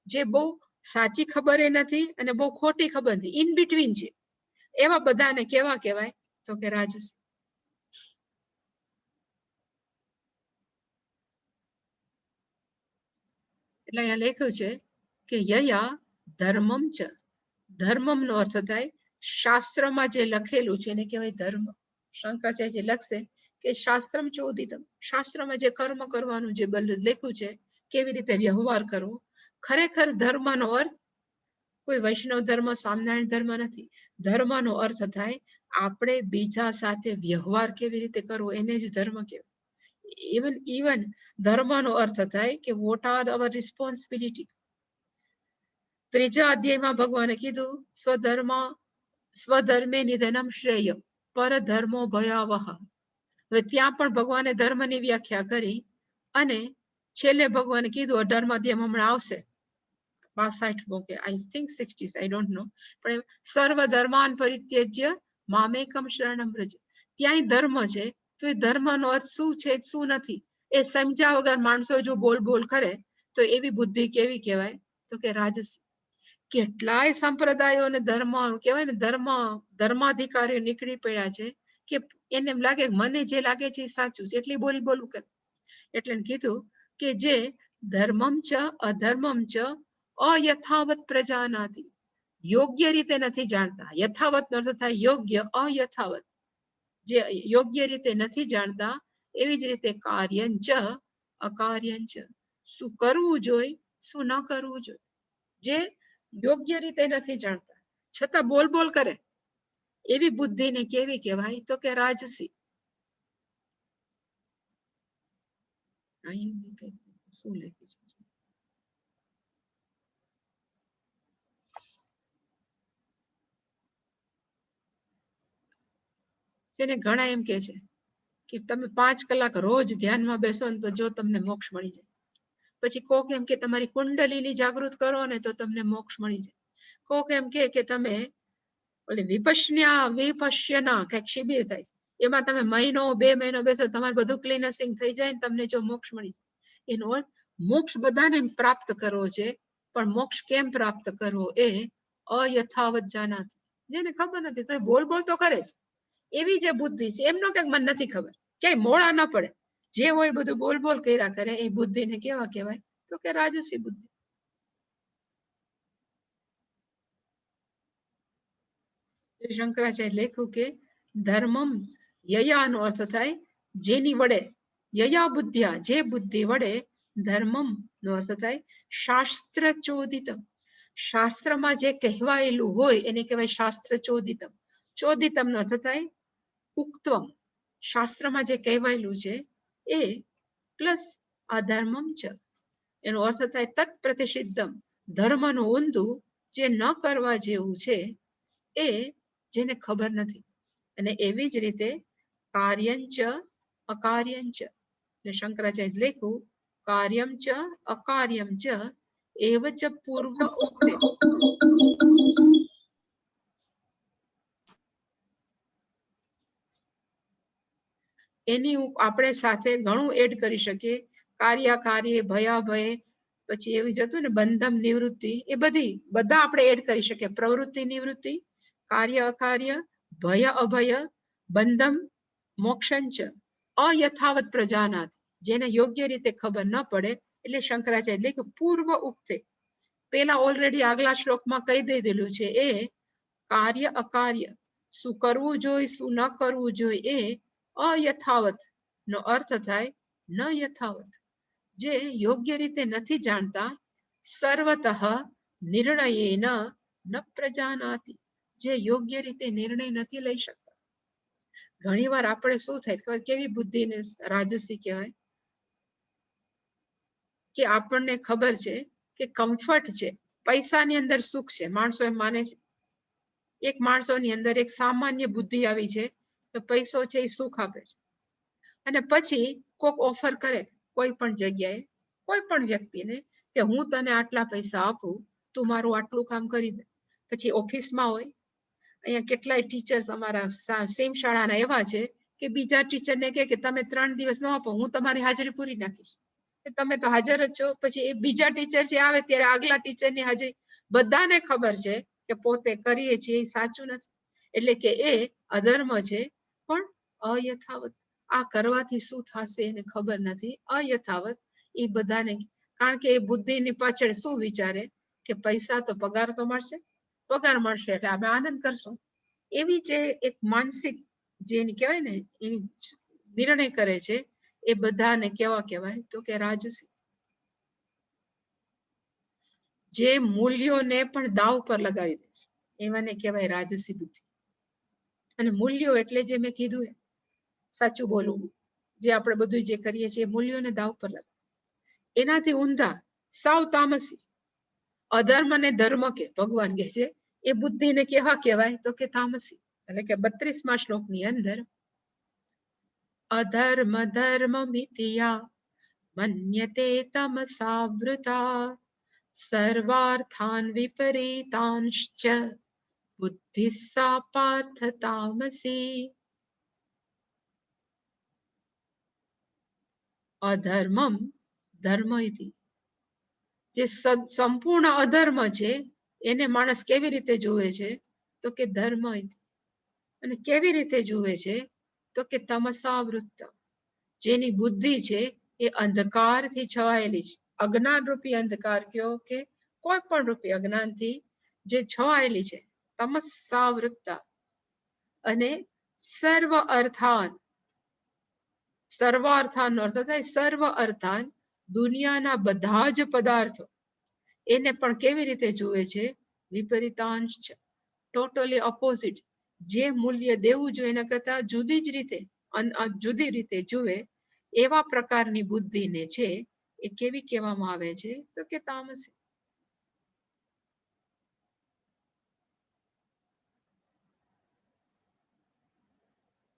જે બહુ સાચી ખબર એ નથી અને બહુ ખોટી ખબર નથી, ઇન બિટવીન છે. એવા બધાને કેવા કહેવાય? તો કે રાજસી. એટલે અહીંયા લખ્યું છે કે યયા ધર્મમ ચ. ધર્મમ નો અર્થ થાય શાસ્ત્રમાં જે લખેલું છે એને કહેવાય ધર્મ. શંકરાચાર્ય જે લખશે કે શાસ્ત્રમ ચોદિતમ, શાસ્ત્રમાં જે કર્મ કરવાનું જે લખ્યું છે, કેવી રીતે વ્યવહાર કરવો. ખરેખર ધર્મનો અર્થ કોઈ વૈષ્ણવ ધર્મ, સ્વામિનારાયણ ધર્મ નથી. ધર્મનો અર્થ થાય આપણે બીજા સાથે વ્યવહાર કેવી રીતે કરવો, એને જ ધર્મ કહેવાય. ઇવન ધર્મનો અર્થ થાય કે વોટ આર અવર રિસ્પોન્સિબિલિટી. ત્રીજા અધ્યાયમાં ભગવાને કીધું સ્વધર્મે નિધનમ શ્રેય પરધર્મો ભયાવહ. હવે ત્યાં પણ ભગવાને ધર્મની વ્યાખ્યા કરી અને છેલ્લે ભગવાને કીધું 18મા અધ્યાયમાં હમણાં આવશે 62મો કે I think 60 I don't know, પણ સર્વ ધર્માન પરિત્યજ્ય મામેકમ શરણમ વ્રજ. ત્યાંય ધર્મ છે, તો એ ધર્મનો અર્થ શું છે શું નથી એ સમજ્યા વગર માણસો જો બોલ બોલ કરે તો એવી બુદ્ધિ કેવી કહેવાય? તો કે રાજસી. કેટલાય સંપ્રદાયો અને ધર્મ કહેવાય ને, ધર્માધિકારીઓ નીકળી પડ્યા છે કે એને એમ લાગે મને જે લાગે છે એ સાચું છે, એટલી બોલું કરે. એટલે કીધું કે જે ધર્મમ ચ અધર્મમ ચ અયથાવત પ્રજાનાતિ, યોગ્ય રીતે નથી જાણતા. યથાવત નો અર્થ થાય યોગ્ય, અયથાવત જે યોગ્ય રીતે નથી જાણતા. એવી જ રીતે કાર્યંચ અકાર્યંચ, શું કરવું જોઈએ, શું ન કરવું જોઈએ, જે યોગ્ય રીતે નથી જાણતા છતાં બોલ બોલ કરે, એવી બુદ્ધિને કેવી કહેવાય? તો કે રાજસી. શું લખ્યું છે? તેને ઘણા એમ કે છે કે તમે 5 કલાક રોજ ધ્યાનમાં બેસો ને તો જો તમને મોક્ષ મળી જાય. પછી કોક એમ કે તમારી કુંડલીની જાગૃત કરો ને તો તમને મોક્ષ મળી જાય. કોક એમ કે તમે ઓલી વિપશ્યના કઈક શિબિર થાય, એમાં તમે મહિનો 2 મહિનો બેસો, તમારે બધું ક્લીનસિંગ થઈ જાય ને તમને જો મોક્ષ મળી જાય. એનો અર્થ મોક્ષ બધાને પ્રાપ્ત કરવો છે, પણ મોક્ષ કેમ પ્રાપ્ત કરવો એ અયથાવત જાનાતી. જેને ખબર નથી તો બોલ બોલ તો કરે છે. એવી જે બુદ્ધિ છે, એમનો કંઈક મને નથી ખબર, ક્યાંય મોડા ન પડે, જે હોય બધું બોલ બોલ કર્યા કરે, એ બુદ્ધિને કેવા કહેવાય? તો કે રાજસી બુદ્ધિ. શંકરાચાર્ય લખ્યું કે ધર્મમ યયાનો અર્થ થાય જેની વડે, યયા બુદ્ધિયા, જે બુદ્ધિ વડે, ધર્મમ નો અર્થ થાય શાસ્ત્ર ચોદિતમ, શાસ્ત્રમાં જે કહેવાયેલું હોય એને કહેવાય શાસ્ત્ર ચોદિતમ. ચોદિતમ નો અર્થ થાય ઉક્તમ, શાસ્ત્રમાં જે કહેવાયેલું છે એ પ્લસ અધર્મમ ચ, એનો અર્થ થાય તત્પ્રતિષિદ્ધમ, ધર્મનું ઊંધું જે ન કરવા જેવું છે એ જેને ખબર નથી. અને એવી જ રીતે કાર્યંચ અકાર્યંચ, એટલે શંકરાચાર્ય લખ્યું કાર્યમ ચ અકાર્યમ ચ એવ ચ પૂર્વ ઉક્તે. એની આપણે સાથે ઘણું એડ કરી શકીએ. કાર્ય કાર્ય, ભયા ભય, પછી એવી જતું ને બંધમ નિવૃત્તિ, એ બધા આપણે એડ કરી શકીએ. પ્રવૃત્તિ નિવૃત્તિ, કાર્ય અકાર્ય, ભય અભય, બંધમ મોક્ષંચ, અયથાવત પ્રજાનાથ, જેને યોગ્ય રીતે ખબર ન પડે એટલે શંકરાચાર્ય એટલે કે પૂર્વ ઉક્તે, પેલા ઓલરેડી આગલા શ્લોકમાં કહી દીધેલું છે એ કાર્ય અકાર્ય, શું કરવું જોઈએ શું ન કરવું જોઈએ એ અયથાવત નો અર્થ થાય ન યથાવત, જે યોગ્ય રીતે નથી જાણતા. સર્વતઃ નિર્ણયેન ન પ્રજાનાતિ, જે યોગ્ય રીતે નિર્ણય નથી લઈ શકતા. ઘણી વાર આપણે શું થાય, કેવી બુદ્ધિને રાજસી કહેવાય, કે આપણને ખબર છે કે કમ્ફર્ટ છે, પૈસાની અંદર સુખ છે, માણસો એમ માને છે. એક માણસોની અંદર એક સામાન્ય બુદ્ધિ આવી છે તો પૈસો છે એ સુખ આપે છે. અને પછી કોક ઓફર કરે કોઈ પણ જગ્યાએ કોઈ પણ વ્યક્તિને કે હું તને આટલા પૈસા આપું, તું મારું આટલું કામ કરી દે. પછી ઓફિસમાં હોય, અહીંયા કેટલાય ટીચર્સ અમારા સેમ શાળાના એવા છે કે બીજા ટીચરને કે તમે 3 દિવસ ન આપો, હું તમારી હાજરી પૂરી નાખીશ. તમે તો હાજર જ છો. પછી એ બીજા ટીચર જે આવે ત્યારે આગલા ટીચરની હાજરી, બધાને ખબર છે કે પોતે કરીએ છીએ એ સાચું નથી, એટલે કે એ અધર્મ છે, પણ અયથાવત. આ કરવાથી શું થશે એને ખબર નથી, અયથાવત. એ બધાને, કારણ કે એ બુદ્ધિની પાછળ શું વિચારે કે પૈસા તો પગાર તો મળશે, પગાર મળશે એટલે આપણે આનંદ કરશું. એવી જે એક માનસિક જેની કહેવાય ને એ નિર્ણય કરે છે, એ બધાને કેવા કહેવાય તો કે રાજસી. જે મૂલ્યોને પણ દાવ પર લગાવી દે છે એવાને કહેવાય રાજસી બુદ્ધિ. અને મૂલ્યો એટલે જે મેં કીધું એ સાચું બોલવું, જે આપણે બધું જે કરીએ છીએ મૂલ્યોને દાવ પર લગાવે. એનાથી ઊંધા સાવ તામસી અધર્મ અને ધર્મ કે ભગવાન કહે છે એ બુદ્ધિને કેવા કહેવાય તો કે તામસી. એટલે કે 32મા શ્લોકની અંદર અધર્મ ધર્મ મિતિયા મન્યતે તમસાવૃતા સર્વાર્થાન વિપરીતાંશ્ચ બુદ્ધિસ્સા પાર્થ તામસી. અધર્મમ ધર્મ ઇતિ, જે સંપૂર્ણ અધર્મ છે એને માણસ કેવી રીતે જુએ છે તો કે ધર્મ ઇતિ. અને કેવી રીતે જુએ છે તો કે તમસાવૃત્ત, જેની બુદ્ધિ છે એ અંધકારથી છવાયેલી છે. અજ્ઞાન રૂપી અંધકાર કયો કે કોઈ પણ રૂપી અજ્ઞાનથી જે છવાયેલી છે, તમસાવૃત્તા. અને સર્વ અર્થાન, સર્વાર્થાન નો અર્થ થાય સર્વ અર્થાન, દુનિયાના બધા જ પદાર્થો એને પણ કેવી રીતે જુએ છે વિપરીતાંશ, ટોટલી ઓપોઝિટ. જે મૂલ્ય દેવું જોઈએ એના કરતા જુદી રીતે જુએ એવા પ્રકારની બુદ્ધિને છે એ કેવી કહેવામાં આવે છે તો કે તામસી.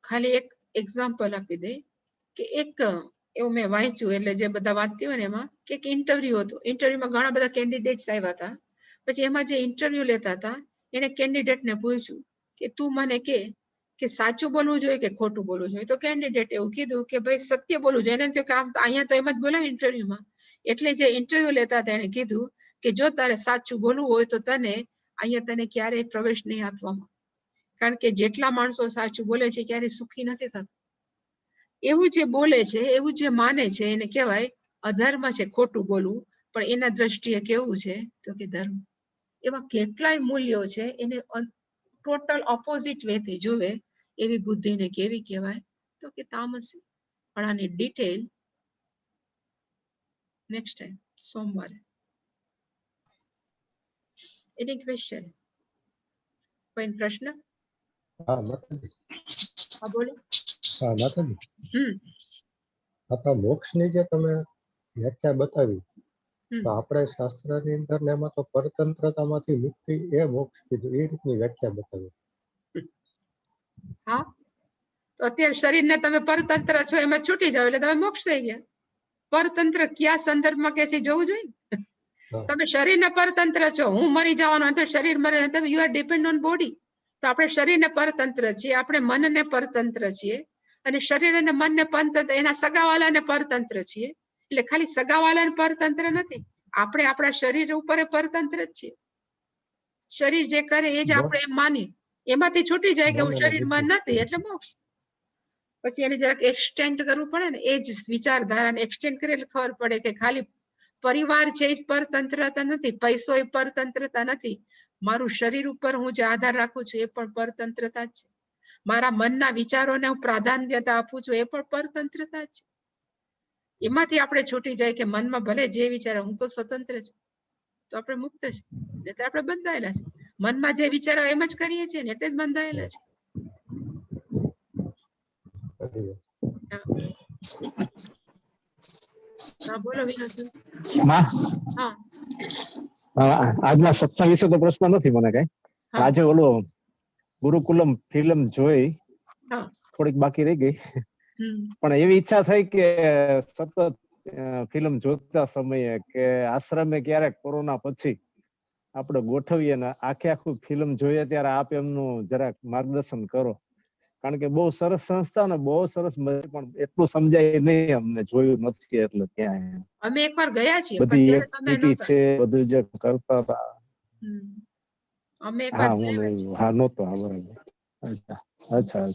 ખાલી એક એક્ઝામ્પલ આપી દે કે એક એવું મેં વાંચ્યું, એટલે જે બધા વાંચતી હોય ને એમાં કે ઇન્ટરવ્યુ હતું, ઇન્ટરવ્યુમાં ઘણા બધા કેન્ડિડેટ્સ આવ્યા હતા. પછી એમાં જે ઇન્ટરવ્યુ લેતા હતા એને કેન્ડિડેટને પૂછ્યું કે તું મને કે સાચું બોલવું જોઈએ કે ખોટું બોલવું જોઈએ. તો કેન્ડિડેટ એવું કીધું કે ભાઈ સત્ય બોલવું જોઈએ. એને અહીંયા તો એમ જ બોલાય ઇન્ટરવ્યુમાં. એટલે જે ઇન્ટરવ્યુ લેતા હતા એને કીધું કે જો તારે સાચું બોલવું હોય તો અહીંયા તને ક્યારેય પ્રવેશ નહીં આપવામાં, કારણ કે જેટલા માણસો સાચું બોલે છે ક્યારેય સુખી નથી થતા. એવું જે બોલે છે, એવું જે માને છે એને કહેવાય અધર્મ છે ખોટું બોલવું, પણ એના દ્રષ્ટિએ કેવું છે તો કે ધર્મ. એવા કેટલાય મૂલ્યો છે એને ટોટલ ઓપોઝિટ વેથી જુએ એવી બુદ્ધિને કેવી કહેવાય તો કે તામસી. પણ આની ડિટેલ નેક્સ્ટ ટાઈમ સોમવારે. એની ક્વેશ્ચન, કોઈ પ્રશ્ન? હા માતાજી. હા બોલો. હા માતાજી. આપણા મોક્ષની જે તમે વ્યાખ્યા બતાવી, હમ. તો આપણે શાસ્ત્રની અંદર ને એમાં તો પરતંત્રતામાંથી મુક્તિ એ મોક્ષ કીધું, એ રીતની વ્યાખ્યા બતાવી. હા, તો અત્યારે શરીરને તમે પરતંત્ર છો એમાં છૂટી જાવ એટલે તમે મોક્ષ થઈ ગયા. પરતંત્ર કયા સંદર્ભમાં કે છે જોવું જોઈએ ને. હા. તમે શરીરને પરતંત્ર છો, હું મરી જવાનો તો શરીર મરે, તમે you are depend on body. તો આપણે શરીરને પરતંત્ર છીએ, આપણે મનને પરતંત્ર છીએ, અને શરીર અને મનને પરતંત્ર, એના સગાવાલાને પરતંત્ર છીએ. એટલે ખાલી સગાવાલાને પરતંત્ર નથી, આપણે આપણા શરીર ઉપર પરતંત્ર જ છીએ. શરીર જે કરે એ જ આપણે એમ માની, એમાંથી છૂટી જાય કે હું શરીરમાં નથી એટલે મોક્ષ. પછી એને જરાક એક્સટેન્ડ કરવું પડે ને, એ જ વિચારધારાને એક્સટેન્ડ કરે એટલે ખબર પડે કે ખાલી પરિવાર છે એ જ પરતંત્રતા નથી, પૈસો એ પરતંત્રતા નથી, મારું શરીર ઉપર હું જે આધાર રાખું છું એ પણ પરતંત્રતા જ છે, મારા મનના વિચારોને હું પ્રાધાન્યતા આપું છું એ પણ પરતંત્રતા છે. એમાંથી આપણે છૂટી જાય કે મનમાં ભલે જે વિચારે હું તો સ્વતંત્ર છું, તો આપણે મુક્ત છે, એટલે આપણે બંધાયેલા છે. મનમાં જે વિચારો એમ જ કરીએ છીએ ને એટલે જ બંધાયેલા છે. હા બોલો વિનોદભાઈ. હા આજના સત્સંગ વિશે તો પ્રશ્ન નથી મને કઈ. આજે ઓલો ગુરુકુલમ ફિલ્મ જોઈ, થોડીક બાકી રહી ગઈ, પણ એવી ઈચ્છા થઈ કે સતત ફિલ્મ જોતા સમયે કે આશ્રમે ક્યારેક કોરોના પછી આપણે ગોઠવીએ ને આખે આખું ફિલ્મ જોઈએ ત્યારે આપ એમનું જરાક માર્ગદર્શન કરો, કારણ કે બહુ સરસ સંસ્થા ને બહુ સરસ, પણ એટલું સમજાય નહીં, અમને જોયું નથી એટલે ત્યાં અમે એકવાર ગયા છીએ બધી એક્ટિવિટી છે, બધું જે કરતા હતા. અમે એકવાર હા નહોતો. અચ્છા અચ્છા,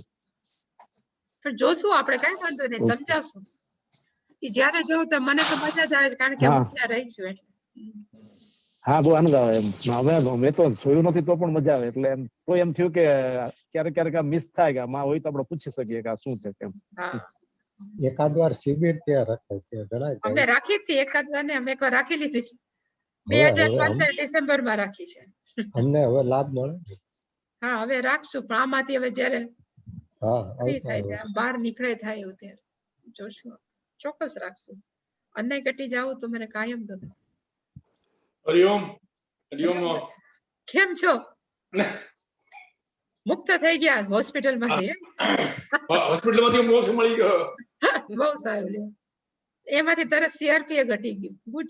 પણ જોશું આપણે, કઈ વાંધો નહીં, સમજાવશું. જયારે જોઉં તો મને તો મજા જ આવે છે, કારણ કે હું ત્યાં રહી છું એટલે. હા બહુ આનંદ આવે એમ. મેં તો જોયું નથી તો પણ મજા આવે, એટલે એમ તો એમ થયું કે ક્યારેક ક્યારેક મિસ થાય કે માં હોય તો આપણે પૂછી શકીએ કે આ શું છે કેમ. એકાદ વાર શિબિર ત્યાં રખાય છે, ઘણા જાય. અમે રાખી હતી એકાદ વાર ને, અમે એકવાર રાખી લીધી 2015 ડિસેમ્બર માં રાખી છે. અમને હવે લાભ મળે. હા હવે રાખશું, પણ આમાંથી હવે જયારે ફ્રી થાય ત્યારે બહાર નીકળે થાય એવું ત્યારે જોશું, ચોક્કસ રાખશું. અન્ય કટી જાવ તો મને કાયમ દો. હરિઓમ. હરિઓમ. કેમ છો? મુક્ત થઈ ગયા હોસ્પિટલ માંથી? હોસ્પિટલ માંથી મોક્ષ મળી ગયો. બહુ સારું લ્યો. એમાંથી તરત સીઆરપી ઘટી ગયું. ગુડ.